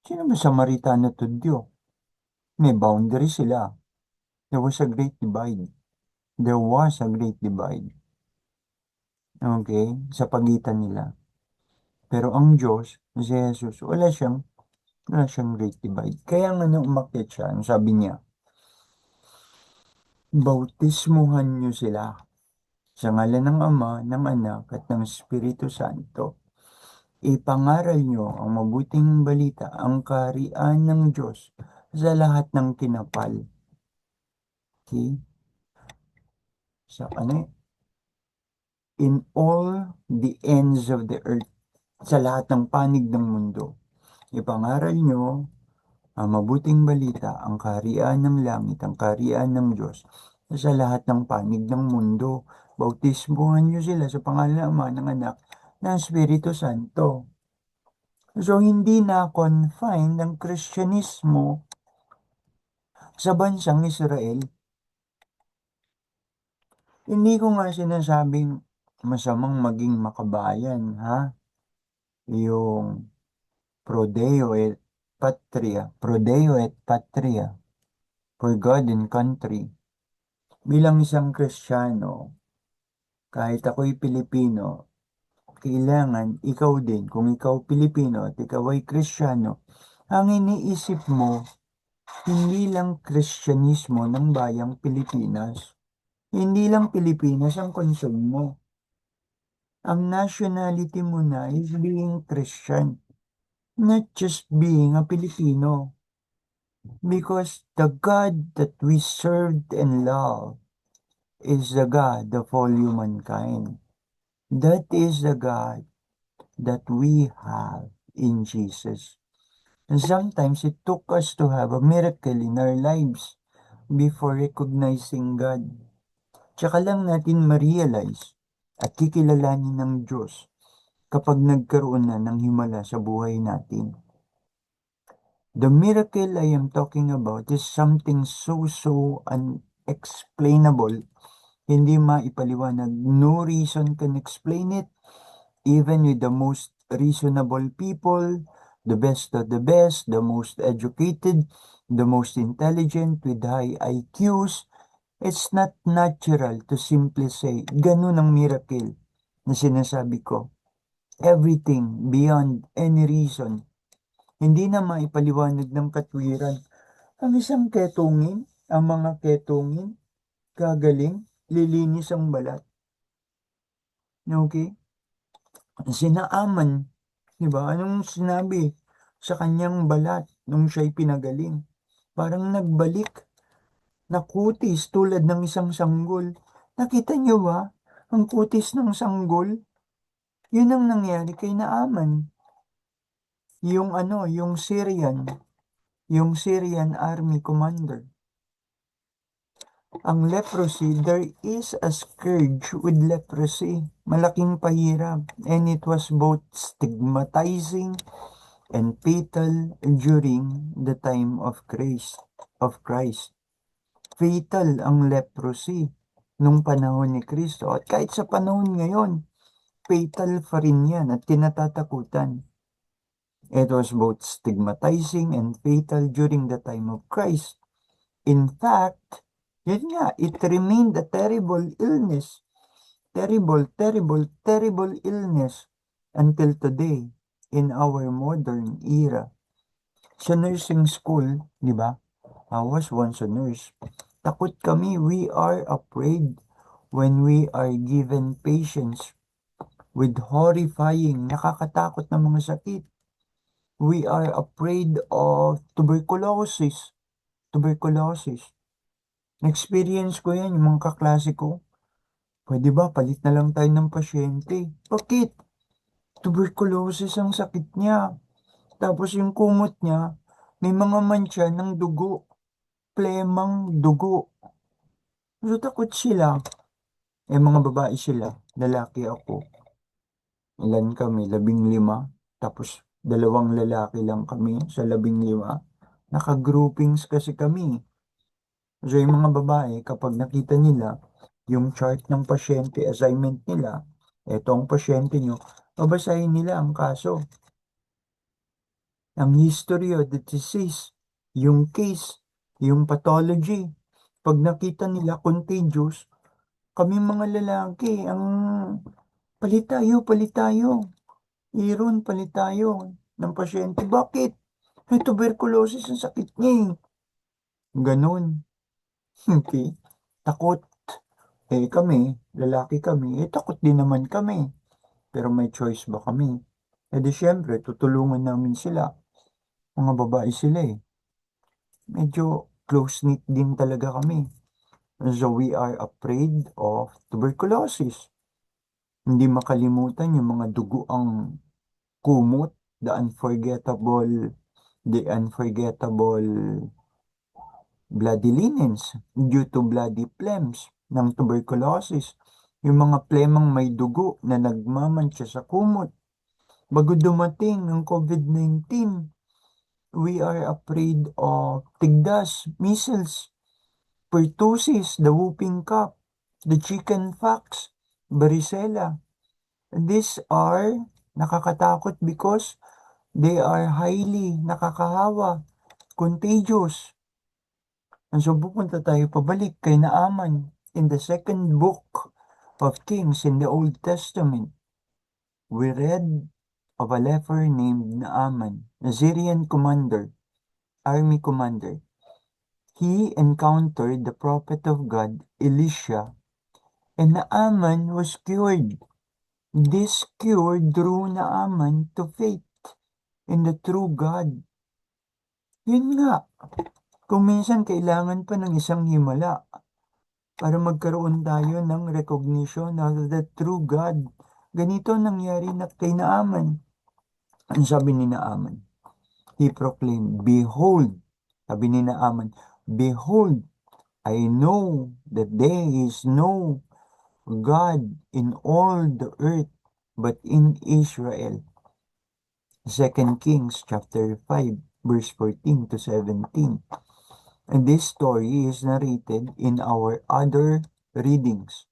Sino ba Samaritano to Diyos? May boundary sila. There was a great divide. There was a great divide. Okay? Sa pagitan nila. Pero ang Diyos, si Jesus, Wala siyang Great Divide. Kaya nga nung umakyat siya, ang sabi niya, bautismuhan niyo sila sa ngalan ng Ama, ng Anak, at ng Espiritu Santo. Ipangaral niyo ang mabuting balita, ang kaharian ng Diyos sa lahat ng tinapal. Okay? Sa ano eh? In all the ends of the earth, sa lahat ng panig ng mundo. Ipangaral niyo ang mabuting balita, ang kaharian ng langit, ang kaharian ng Diyos sa lahat ng panig ng mundo. Bautismuhan niyo sila sa pangalan ng Ama, ng Anak, ng Espiritu Santo. So, hindi na confined ang Kristyanismo sa bansang Israel. Hindi ko nga sinasabing masamang maging makabayan, ha? Yung prodeo et patria, for God and country. Bilang isang Kristiyano, kahit ako'y Pilipino, kailangan ikaw din, kung ikaw Pilipino at ikaw ay Kristiyano, ang iniisip mo, hindi lang Kristyanismo ng bayang Pilipinas. Hindi lang Pilipinas ang concern mo. Ang nationality mo na is being Christian, not just being a Filipino. Because the God that we served and love is the God of all humankind. That is the God that we have in Jesus. And sometimes it took us to have a miracle in our lives before recognizing God. Tsaka lang natin ma-realize at kikilalanin ng Diyos kapag nagkaroon na ng himala sa buhay natin. The miracle I am talking about is something so unexplainable. Hindi maipaliwanag. No reason can explain it. Even with the most reasonable people, the best of the best, the most educated, the most intelligent with high IQs, it's not natural to simply say, ganun ang miracle na sinasabi ko. Everything beyond any reason. Hindi na maipaliwanag ng katwiran. Ang isang ketungin, ang mga ketungin, gagaling, lilinis ang balat. Okay? Sinaaman, di ba? Anong sinabi sa kanyang balat nung siya'y pinagaling? Parang nagbalik na kutis tulad ng isang sanggol. Nakita niyo ba? Ang kutis ng sanggol, yun ang nangyari kay Naaman. Yung Syrian army commander. Ang leprosy, there is a scourge with leprosy. Malaking pahirap. And it was both stigmatizing and fatal during the time of Christ. Fatal ang leprosy nung panahon ni Kristo. At kahit sa panahon ngayon, fatal pa rin yan at kinatatakutan. It was both stigmatizing and fatal during the time of Christ. In fact, yun nga, it remained a terrible illness. Terrible illness until today in our modern era. Sa nursing school, di ba? I was once a nurse. Takot kami. We are afraid when we are given patients with horrifying, nakakatakot na mga sakit. We are afraid of tuberculosis. Na-experience ko yan, yung mga kaklase ko. Pwede ba, palit na lang tayo ng pasyente? Bakit? Tuberculosis ang sakit niya. Tapos yung kumot niya, may mga mancha ng dugo. Plemang dugo. So takot sila. Mga babae sila. Lalaki ako. Ilan kami? 15. Tapos 2 lalaki lang kami sa 15. Naka-groupings kasi kami. So yung mga babae, kapag nakita nila yung chart ng pasyente, assignment nila, eto ang pasyente nyo, babasahin nila ang kaso, ang history of the disease, yung case, yung pathology. Pag nakita nila contagious, kami mga lalaki, ang palit tayo, Iron, palit tayo ng pasyente. Bakit? May tuberculosis ang sakit niya eh. Ganon. Okay. Takot. Eh kami, lalaki kami, eh takot din naman kami. Pero may choice ba kami? Eh di syempre, tutulungan namin sila. Mga babae sila eh. Medyo close-knit din talaga kami. So we are afraid of tuberculosis. Hindi makalimutan yung mga duguang kumot, the unforgettable, the unforgettable bloody linens due to bloody phlegms ng tuberculosis. Yung mga plemang may dugo na nagmamantsa sa kumot. Bago dumating ang COVID-19, we are afraid of tigdas, measles, pertussis, the whooping cough, the chicken pox, varicella. These are nakakatakot because they are highly nakakahawa, contagious. And so pupunta tayo pabalik kay Naaman in the second book of Kings in the Old Testament. We read of a leper named Naaman, a Syrian commander, army commander. He encountered the prophet of God, Elisha, and Naaman was cured. This cure drew Naaman to faith in the true God. Yun nga, kung minsan kailangan pa ng isang himala para magkaroon tayo ng recognition of the true God. Ganito nangyari na kay Naaman. Ang sabi ni Naaman, he proclaimed, behold, sabi ni Naaman, behold, I know that there is no God in all the earth but in Israel. Second Kings chapter 5 verse 14 to 17. And this story is narrated in our other readings.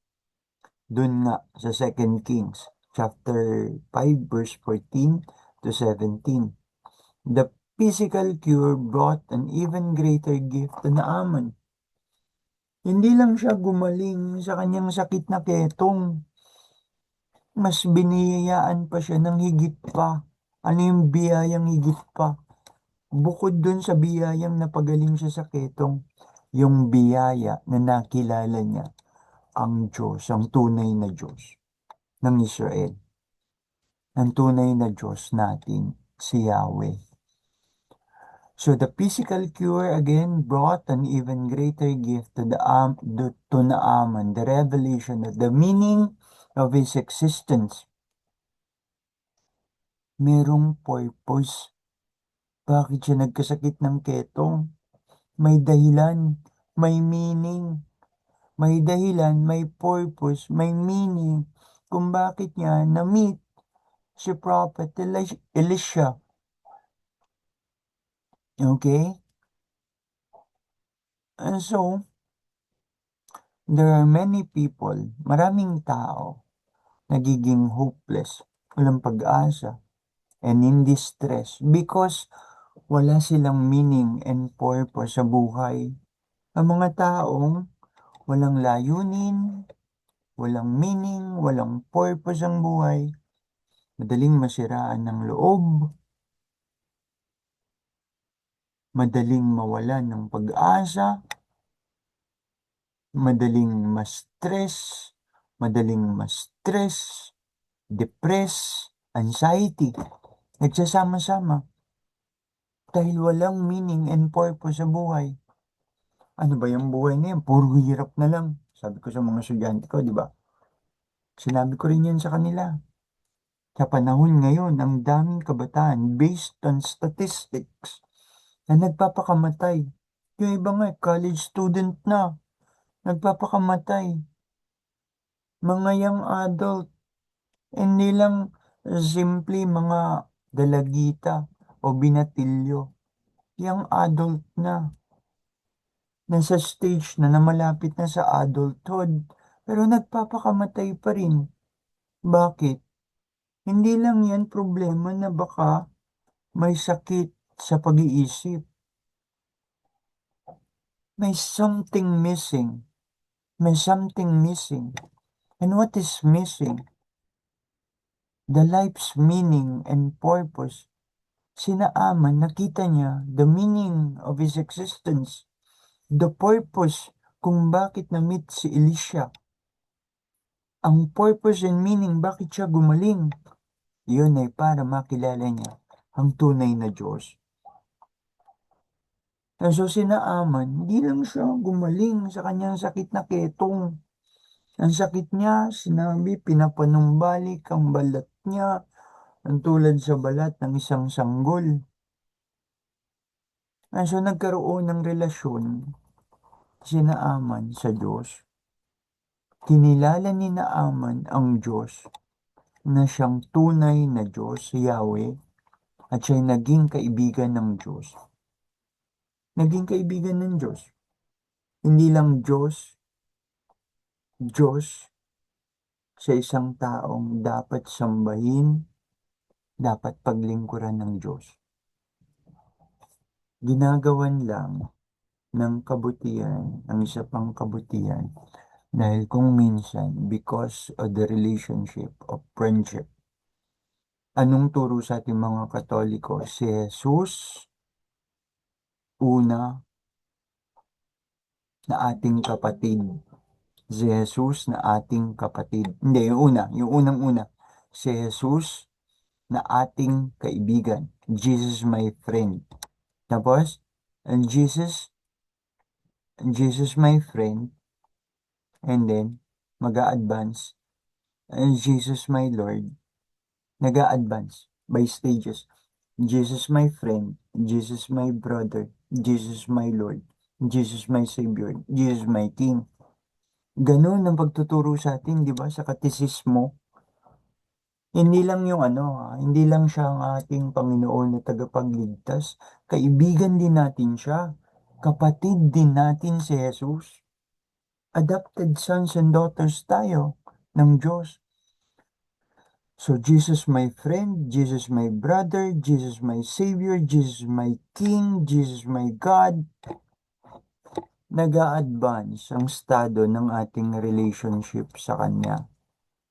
Dun nga sa Second Kings chapter 5 verse 14 to 17. The physical cure brought an even greater gift to Naaman. Hindi lang siya gumaling sa kanyang sakit na ketong. Mas biniyayaan pa siya ng higit pa. Ano yung biyayang higit pa? Bukod dun sa biyayang napagaling siya sa ketong, yung biyaya na nakilala niya ang Diyos, ang tunay na Diyos ng Israel. Ang tunay na Diyos natin, si Yahweh. So the physical cure again brought an even greater gift to to Naaman, the revelation of the meaning of his existence. Merong purpose. Bakit siya nagkasakit ng ketong? May dahilan, may meaning, may dahilan, may purpose, may meaning kung bakit niya na-meet si Prophet Elisha. Okay? And so, there are many people, maraming tao, nagiging hopeless, walang pag-asa, and in distress because wala silang meaning and purpose sa buhay. Ang mga taong walang layunin, walang meaning, walang purpose ang buhay, madaling masiraan ng loob, madaling mawalan ng pag-asa, madaling ma-stress, depress, anxiety. Nagsasama-sama dahil walang meaning and purpose sa buhay. Ano ba yung buhay na yan? Puro hirap na lang. Sabi ko sa mga estudyante ko, di ba? Sinabi ko rin yan sa kanila. Sa panahon ngayon, ang daming kabataan based on statistics na nagpapakamatay. Yung iba nga, college student na, nagpapakamatay. Mga young adult, hindi lang simply mga dalagita o binatilyo. Young adult na, nasa stage na malapit na sa adulthood, pero nagpapakamatay pa rin. Bakit? Hindi lang yan problema na baka may sakit sa pag-iisip. May something missing. May something missing. And what is missing? The life's meaning and purpose Si Naaman, nakita niya the meaning of his existence, the purpose kung bakit na-meet si Elisha. Ang purpose and meaning bakit siya gumaling. Yun ay para makilala niya ang tunay na Diyos. And so si Naaman, hindi lang siya gumaling sa kanyang sakit na ketong. Ang sakit niya, sinabi, pinapanumbalik ang balat niya, ang tulad sa balat ng isang sanggol. And so nagkaroon ng relasyon si Naaman sa Diyos. Kinilala ni Naaman ang Diyos na siyang tunay na Diyos, si Yahweh, at siya'y naging kaibigan ng Diyos. Naging kaibigan ng Diyos. Hindi lang Diyos, Diyos sa isang taong dapat sambahin, dapat paglingkuran ng Diyos. Ginagawan lang ng kabutihan, ang isa pang kabutihan, dahil kung minsan, because of the relationship of friendship, anong turo sa ating mga Katoliko? Si Jesus, una, na ating kapatid. Si Jesus na ating kapatid. Hindi, yung unang-una. Si Jesus na ating kaibigan. Jesus my friend. Tapos, and Jesus my friend, and then, mag-a-advance, and Jesus my Lord, nag-a-advance by stages. Jesus my friend, Jesus my brother, Jesus my Lord, Jesus my Savior, Jesus my King. Ganun ang pagtuturo sa atin, di ba, sa katisismo. Hindi lang yung hindi lang siya ang ating Panginoon na tagapagligtas. Kaibigan din natin siya. Kapatid din natin si Jesus. Adopted sons and daughters tayo ng Diyos. So, Jesus my friend, Jesus my brother, Jesus my Savior, Jesus my King, Jesus my God. Nag-a-advance ang estado ng ating relationship sa Kanya.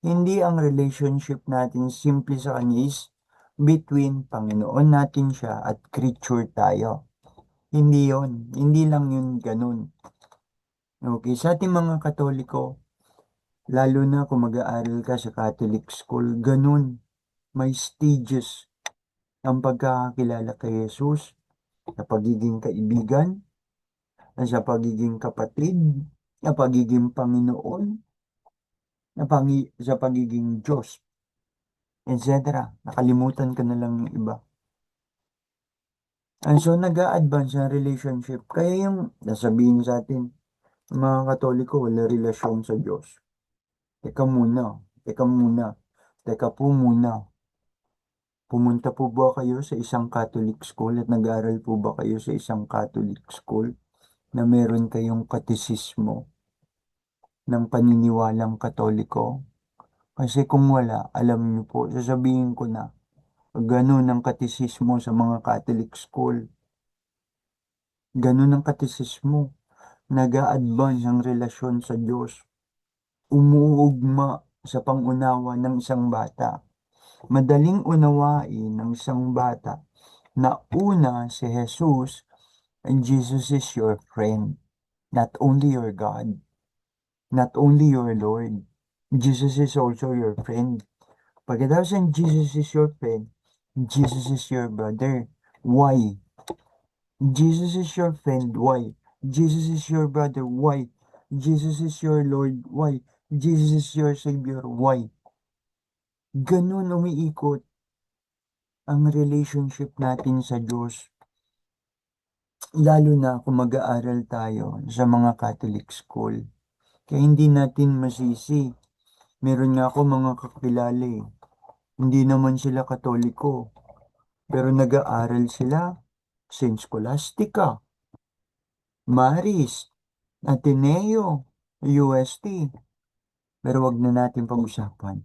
Hindi ang relationship natin simple sa Kanya is between Panginoon natin siya at creature tayo. Hindi yon, hindi lang yun ganun. Okay, sa ating mga Katoliko, lalo na kung mag-aaral ka sa Catholic school, ganun. May stages ang pagkakakilala kay Jesus, sa pagiging kaibigan, sa pagiging kapatid, sa pagiging Panginoon, sa pagiging Diyos, etc. Nakalimutan ka na lang yung iba. And so, nag-a-advance ang relationship. Kaya yung nasabihin sa atin, mga Katoliko, wala relasyon sa Diyos. Teka muna, teka muna, teka po muna. Pumunta po ba kayo sa isang Catholic school at nag-aaral po ba kayo sa isang Catholic school na meron kayong katisismo ng paniniwalang Katoliko? Kasi kung wala, alam niyo po, sasabihin ko na, ganun ang katisismo sa mga Catholic school. Ganun ang katisismo. Nag-a-advance ang relasyon sa Diyos. Umuugma sa pangunawa ng isang bata. Madaling unawain ng isang bata na una si Jesus, and Jesus is your friend, not only your God, not only your Lord. Jesus is also your friend. Pagkatapos ng Jesus is your friend, Jesus is your brother. Why? Jesus is your friend. Why? Jesus is your brother. Why? Jesus is your Lord. Why? Jesus is your Savior. Why? Ganun umiikot ang relationship natin sa Diyos. Lalo na kung mag-aaral tayo sa mga Catholic school. Kaya hindi natin masisi. Meron nga ako mga kakilala eh. Hindi naman sila Katoliko. Pero nag-aaral sila Saint Scholastica, Maris, Ateneo, UST. Pero wag na natin pag-usapan.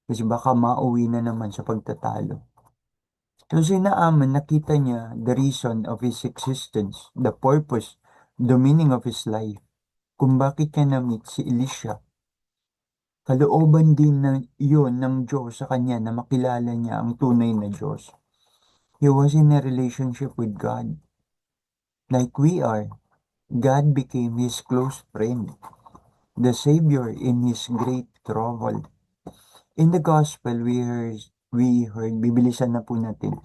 Kasi baka mauwi na naman sa pagtatalo. So si Naaman, nakita niya the reason of his existence, the purpose, the meaning of his life. Kung bakit niya na-meet si Elisha. Kalooban din na yun ng Diyos sa kanya na makilala niya ang tunay na Diyos. He was in a relationship with God. Like we are, God became his close friend, the Savior in his great trouble. In the Gospel, we heard, bibilisan na po natin.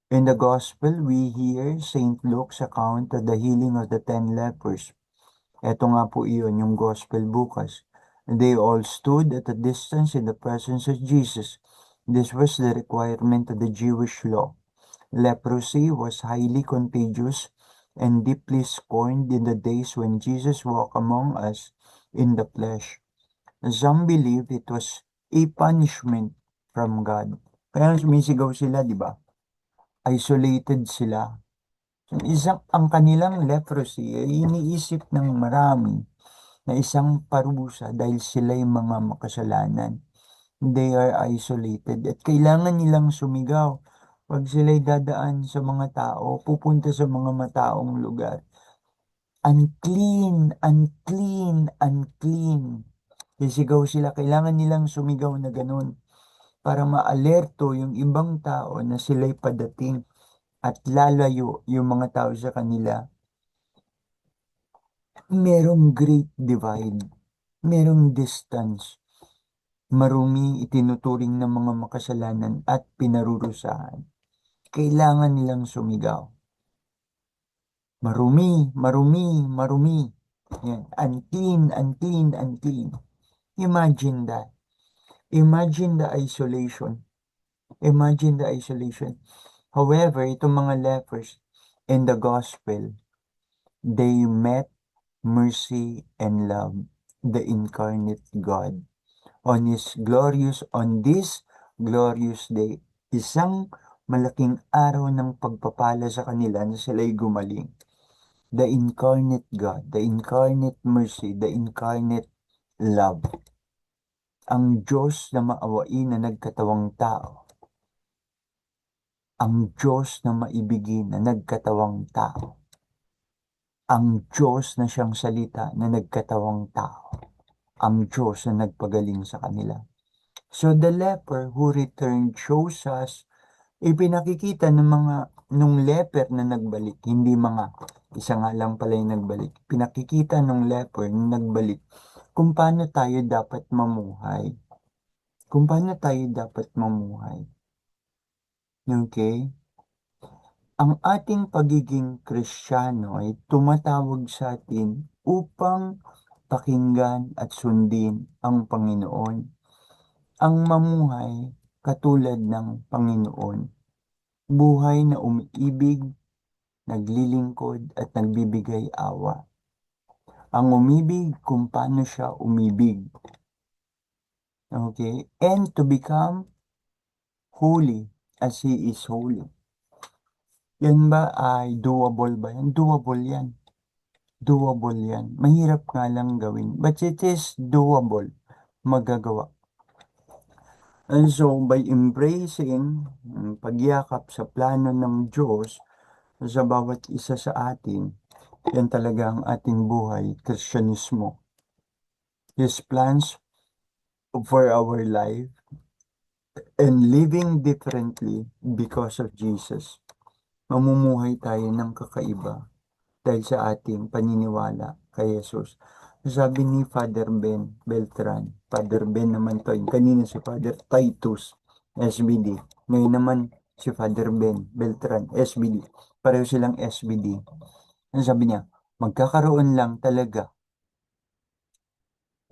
In the Gospel, we hear Saint Luke's account of the healing of the 10 lepers. Ito nga po iyon, yung Gospel bukas. They all stood at a distance in the presence of Jesus. This was the requirement of the Jewish law. Leprosy was highly contagious and deeply scorned in the days when Jesus walked among us in the flesh. Some believe it was a punishment from God. Kaya sumisigaw sila, di ba? Isolated sila. Ang kanilang leprosy ay iniisip ng marami na isang parusa dahil sila'y mga makasalanan. They are isolated at kailangan nilang sumigaw. Pag sila'y dadaan sa mga tao, pupunta sa mga mataong lugar. Unclean, unclean, unclean. Sisigaw sila, kailangan nilang sumigaw na ganun para maalerto yung ibang tao na sila'y padating at lalayo yung mga tao sa kanila. Merong great divide, merong distance. Marumi itinuturing ng mga makasalanan at pinarurusahan. Kailangan nilang sumigaw. Marumi, marumi, marumi. Yan. Unclean, unclean, unclean. Imagine that. Imagine the isolation. Imagine the isolation. However, itong mga lepers in the gospel, they met mercy and love, the incarnate God. On this glorious day, isang malaking araw ng pagpapala sa kanila na sila'y gumaling. The incarnate God, the incarnate mercy, the incarnate love. Ang Diyos na maawain na nagkatawang tao. Ang Diyos na maibigin na nagkatawang tao. Ang Diyos na siyang salita na nagkatawang tao. Ang Diyos na nagpagaling sa kanila. So the leper who returned shows us, ipinakikita ng nung leper na nagbalik, hindi mga isa nga lang pala yung nagbalik. Pinakikita nung leper na nagbalik kung paano tayo dapat mamuhay. Kung paano tayo dapat mamuhay. Okay? Ang ating pagiging Kristiyano ay tumatawag sa atin upang pakinggan at sundin ang Panginoon. Ang mamuhay katulad ng Panginoon. Buhay na umiibig, naglilingkod at nagbibigay awa. Ang umibig kung paano siya umibig. Okay? And to become holy as He is holy. Yan ba ay doable ba yan? Doable yan. Doable yan. Mahirap nga lang gawin. But it is doable. Magagawa. And so, by embracing pagyakap sa plano ng Diyos sa bawat isa sa atin, yan talaga ang ating buhay, Kristyanismo. His plans for our life and living differently because of Jesus. Mamumuhay tayo ng kakaiba dahil sa ating paniniwala kay Jesus. Sabi ni Father Ben Beltran, Father Ben naman to, kanina si Father Titus, SBD. Ngayon naman si Father Ben Beltran, SBD. Pareho silang SBD. Ano sabi niya? Magkakaroon lang talaga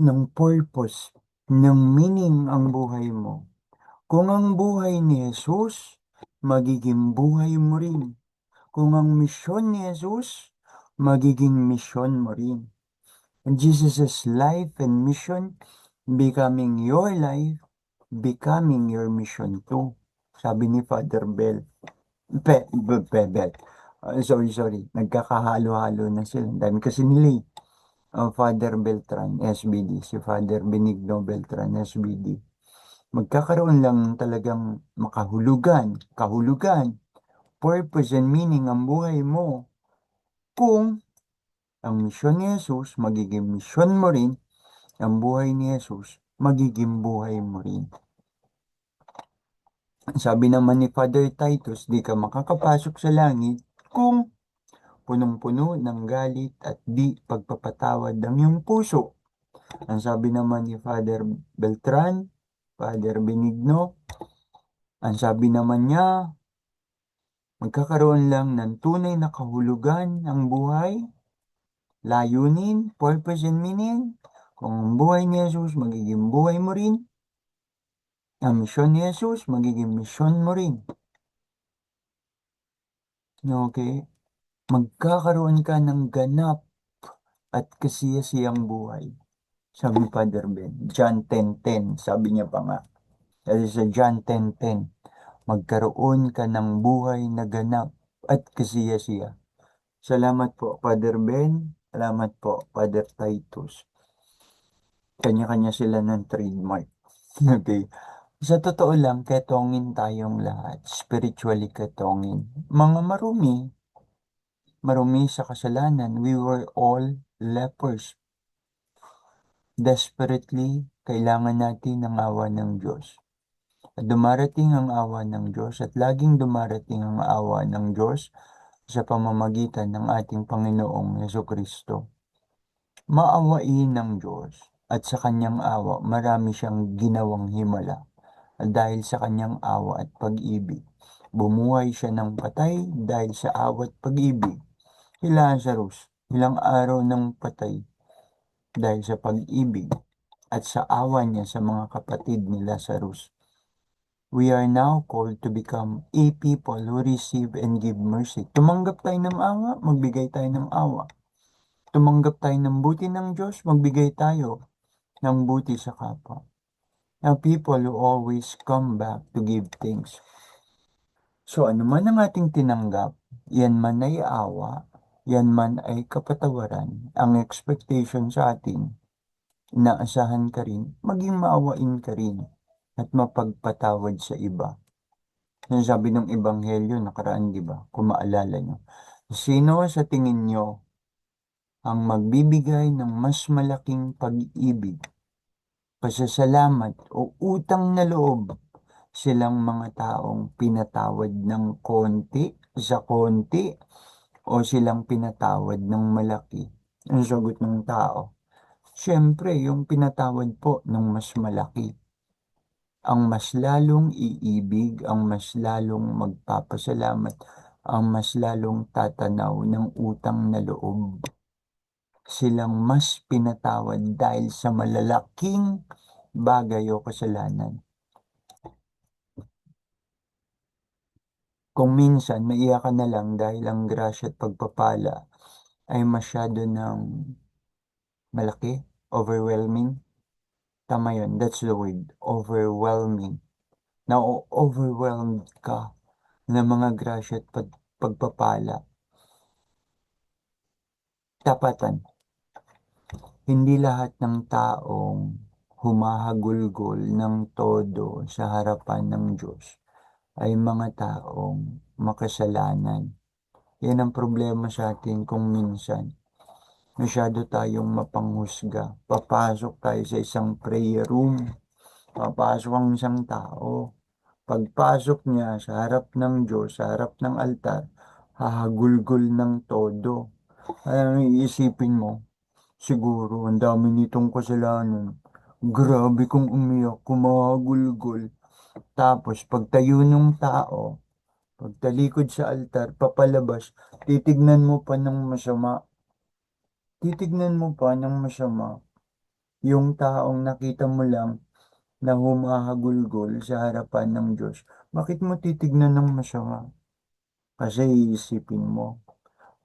ng purpose, ng meaning ang buhay mo. Kung ang buhay ni Jesus, magiging buhay mo rin. Kung ang misyon ni Jesus, magiging misyon mo rin. And Jesus' life and mission becoming your life, becoming your mission too. Sabi ni Father Bell. Bell. Sorry. Nagkakahalo-halo na sila. Dami kasi nila Father Beltran, SBD. Si Father Benigno Beltran, SBD. Magkakaroon lang talagang kahulugan, purpose and meaning ang buhay mo kung ang misyon ni Jesus magiging misyon mo rin, ang buhay ni Jesus magiging buhay mo rin. Sabi naman ni Father Titus, di ka makakapasok sa langit kung punong-puno ng galit at di pagpapatawad ng iyong puso. Ang sabi naman ni Father Beltran, Father Benigno, ang sabi naman niya, magkakaroon lang ng tunay na kahulugan ang buhay, layunin, purpose and meaning. Kung ang buhay ni Jesus, magiging buhay mo rin. Ang misyon ni Jesus, magiging misyon mo rin. Okay? Magkakaroon ka ng ganap at kasiyasiyang buhay. Sabi ni Father Ben, John 10:10, sabi niya pa nga. Kasi sa John 10:10, magkaroon ka ng buhay na ganap at kasiyasiya. Salamat po, Father Ben. Salamat po, Father Titus. Kanya-kanya sila ng trademark. Okay. Sa totoo lang, ketongin tayong lahat. Spiritually ketongin. Mga marumi, marumi sa kasalanan. We were all lepers. Desperately, kailangan natin ng awa ng Diyos. At dumarating ang awa ng Diyos at laging dumarating ang awa ng Diyos sa pamamagitan ng ating Panginoong Kristo. Maawain ng Diyos at sa kanyang awa marami siyang ginawang himala. At dahil sa kanyang awa at pag-ibig, bumuhay siya ng patay dahil sa awa at pag-ibig. Si Lazarus, ilang araw ng patay dahil sa pag-ibig at sa awa niya sa mga kapatid ni Lazarus. We are now called to become a people who receive and give mercy. Tumanggap tayo ng awa, magbigay tayo ng awa. Tumanggap tayo ng buti ng Diyos, magbigay tayo ng buti sa kapwa. Now, people who always come back to give thanks. So, ano man ang ating tinanggap, yan man ay awa, yan man ay kapatawaran, ang expectation sa atin, inaasahan ka rin, maging maawain ka rin, at mapagpatawad sa iba. Yung sabi ng Ebanghelyo, nakaraan, di ba? Kung maalala nyo. Sino sa tingin nyo ang magbibigay ng mas malaking pag-ibig, pasasalamat o utang na loob silang mga taong pinatawad ng konti sa konti o silang pinatawad ng malaki? Ang sagot ng tao, siyempre yung pinatawad po ng mas malaki. Ang mas lalong iibig, ang mas lalong magpapasalamat, ang mas lalong tatanaw ng utang na loob. Silang mas pinatawad dahil sa malalaking bagay o kasalanan. Kung minsan, maiyak ka na lang dahil ang grasya at pagpapala ay masyado ng malaki, overwhelming. Tama yun, that's the word, overwhelming. Na-overwhelmed ka ng mga grasya at pagpapala. Tapatan, hindi lahat ng taong humahagulgol ng todo sa harapan ng Diyos ay mga taong makasalanan. Yan ang problema sa atin kung minsan masyado tayong mapanghusga. Papasok tayo sa isang prayer room, papasok ang isang tao. Pagpasok niya sa harap ng Diyos, sa harap ng altar, hahagulgol ng todo. Ano iisipin mo? Siguro, ang dami nitong kasalanan. Grabe kong umiyak, kumahagulgol. Tapos, pagtayo ng tao, pagtalikod sa altar, papalabas, titignan mo pa ng masama. Titignan mo pa ng masama yung taong nakita mo lang na humahagulgol sa harapan ng Diyos. Bakit mo titignan ng masama? Kasi iisipin mo,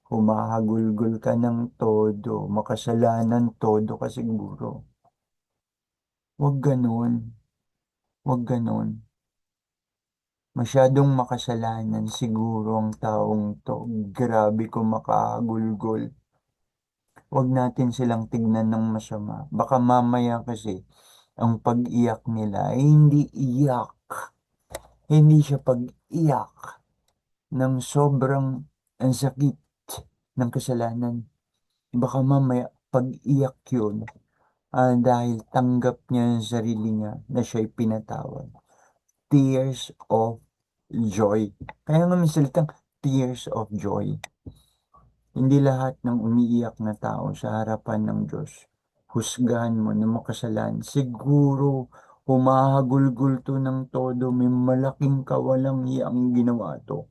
humahagulgol ka ng todo, makasalanan todo ka siguro. Huwag ganun. Huwag ganun. Masyadong makasalanan siguro ang taong to. Grabe kung makahagulgol. Huwag natin silang tignan ng masama. Baka mamaya kasi ang pag-iyak nila ay hindi iyak. Hindi siya pag-iyak ng sobrang ang sakit ng kasalanan. Baka mamaya pag-iyak yun dahil tanggap niya ang sarili niya na siya'y pinatawad. tears of joy. Kaya nga may salitang tears of joy. Hindi lahat ng umiiyak na tao sa harapan ng Diyos, husgahan mo na makasalanan. Siguro, humahagulgul to ng todo, may malaking kawalang hiyang ginawa to.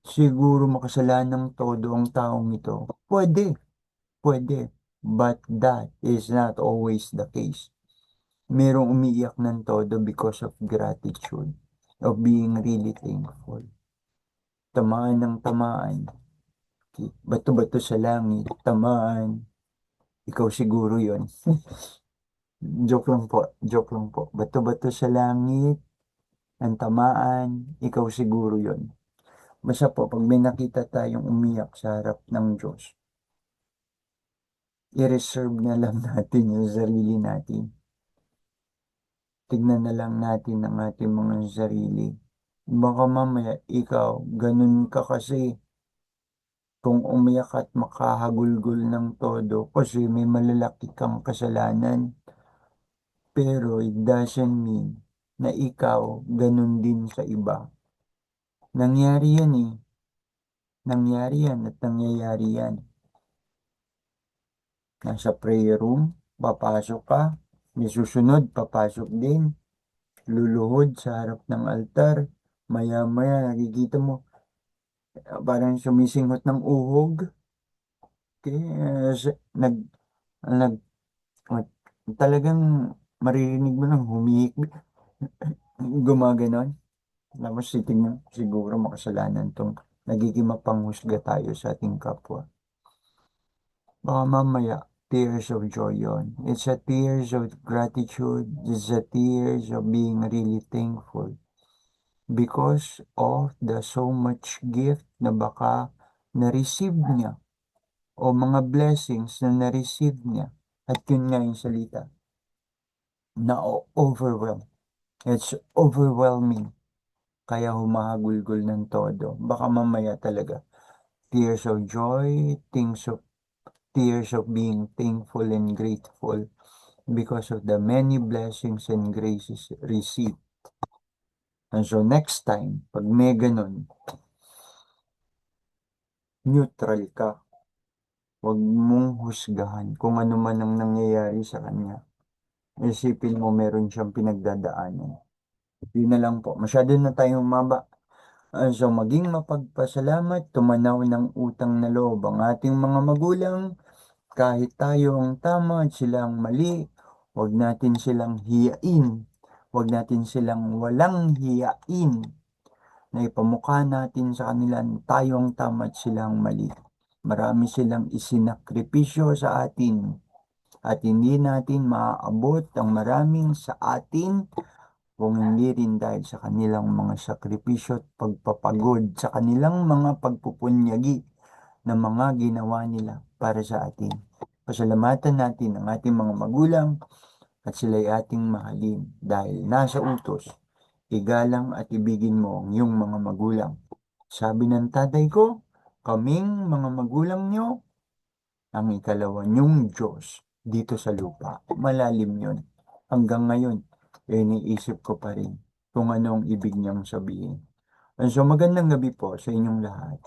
Siguro makasalan ng todo ang taong ito. Pwede, pwede. But that is not always the case. Merong umiiyak ng todo because of gratitude, of being really thankful. Tamaan ng tamaan, bato-bato sa langit, tamaan, ikaw siguro yon. Joke lang po, joke lang po. Bato-bato sa langit, ang tamaan, ikaw siguro yon. Basta po, pag may nakita tayong umiyak sa harap ng Diyos, i-reserve na lang natin yung sarili natin. Tignan na lang natin ang ating mga sarili. Baka mamaya, ikaw, ganun ka kasi kung umiyak at makahagulgol ng todo kasi may malalaki kang kasalanan. Pero it doesn't mean na ikaw ganun din sa iba. Nangyari yan eh. Nangyari yan at nangyayari yan. Nasa prayer room, papasok ka, may susunod, papasok din, luluhod sa harap ng altar, maya-maya nakikita mo, parang sumisinghot ng uhog, kaya nag, talagang maririnig mo ng humihik, gumaganon. Tapos titignan, siguro makasalanan tong nagiging mapanghusga tayo sa ating kapwa. Baka mamaya, tears of joy yon. It's a tears of gratitude. It's a tears of being really thankful because of the so much gift na baka na-receive niya o mga blessings na na-receive niya. At yun nga yung salita na overwhelm. It's overwhelming. Kaya humahagulgol ng todo. Baka mamaya talaga. Tears of joy, tears of being thankful and grateful because of the many blessings and graces received. And so next time, pag may ganun, neutral ka. Huwag mong husgahan kung ano man ang nangyayari sa kanya. Isipin mo meron siyang pinagdadaanan. Yun na lang po. Masyado na tayong umaba. So maging mapagpasalamat, tumanaw ng utang na loob ang ating mga magulang. Kahit tayo ang tama at sila ang mali, huwag natin silang hiyain. Huwag natin silang walang hiyain na ipamukha natin sa kanila na tayo ang tama at sila ang mali. Marami silang isinakripisyo sa atin at hindi natin maaabot ang maraming sa atin kung hindi rin dahil sa kanilang mga sakripisyo at pagpapagod sa kanilang mga pagpupunyagi na mga ginawa nila para sa atin. Pasalamatan natin ang ating mga magulang at sila'y ating mahalin dahil nasa utos, igalang at ibigin mo ang iyong mga magulang. Sabi ng tatay ko, kaming mga magulang nyo, ang ikalawa niyong Diyos dito sa lupa. Malalim yun. Hanggang ngayon, iniisip ko pa rin kung ano ang ibig niyang sabihin. And so magandang gabi po sa inyong lahat.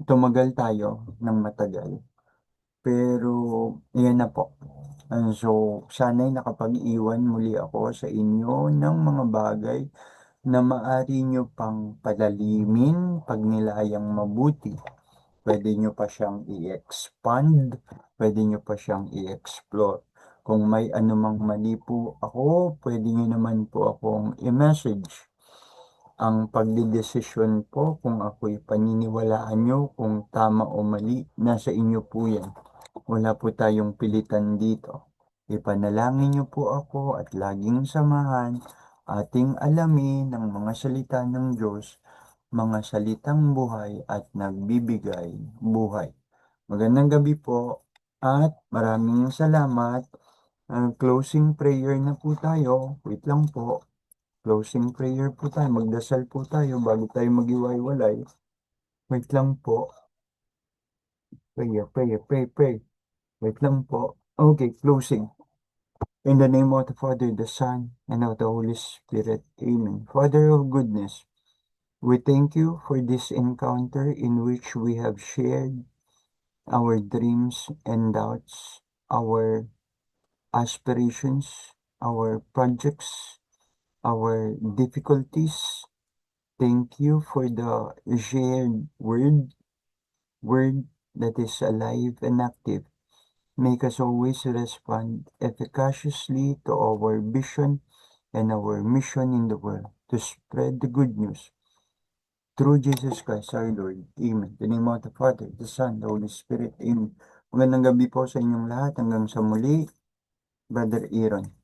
Tumagal tayo ng matagal. Pero, yan na po. And so, sana'y nakapag-iwan muli ako sa inyo ng mga bagay na maaari nyo pang palalimin pag nilayang mabuti. Pwede nyo pa siyang i-expand, pwede nyo pa siyang i-explore. Kung may anumang mali po ako, pwede nyo naman po akong i-message. Ang pagdidesisyon po kung ako'y paniniwalaan nyo, kung tama o mali, nasa inyo po yan. Wala po tayong pilitan dito. Ipanalangin niyo po ako at laging samahan ating alamin ng mga salita ng Diyos, mga salitang buhay at nagbibigay buhay. Magandang gabi po at maraming salamat. Closing prayer na po tayo. Wait lang po. Closing prayer po tayo. Magdasal po tayo bago tayo mag-iwalay. Wait lang po. Pray. Wait lang po. Okay, closing. In the name of the Father, the Son, and of the Holy Spirit. Amen. Father of goodness, we thank you for this encounter in which we have shared our dreams and doubts, our aspirations, our projects, our difficulties. Thank you for the shared word that is alive and active. Make us always respond efficaciously to our vision and our mission in the world to spread the good news through Jesus Christ our Lord. Amen. In the name of the Father, the Son, the Holy Spirit. Amen. Magandang gabi po sa inyong lahat. Hanggang sa muli, Brother Aaron.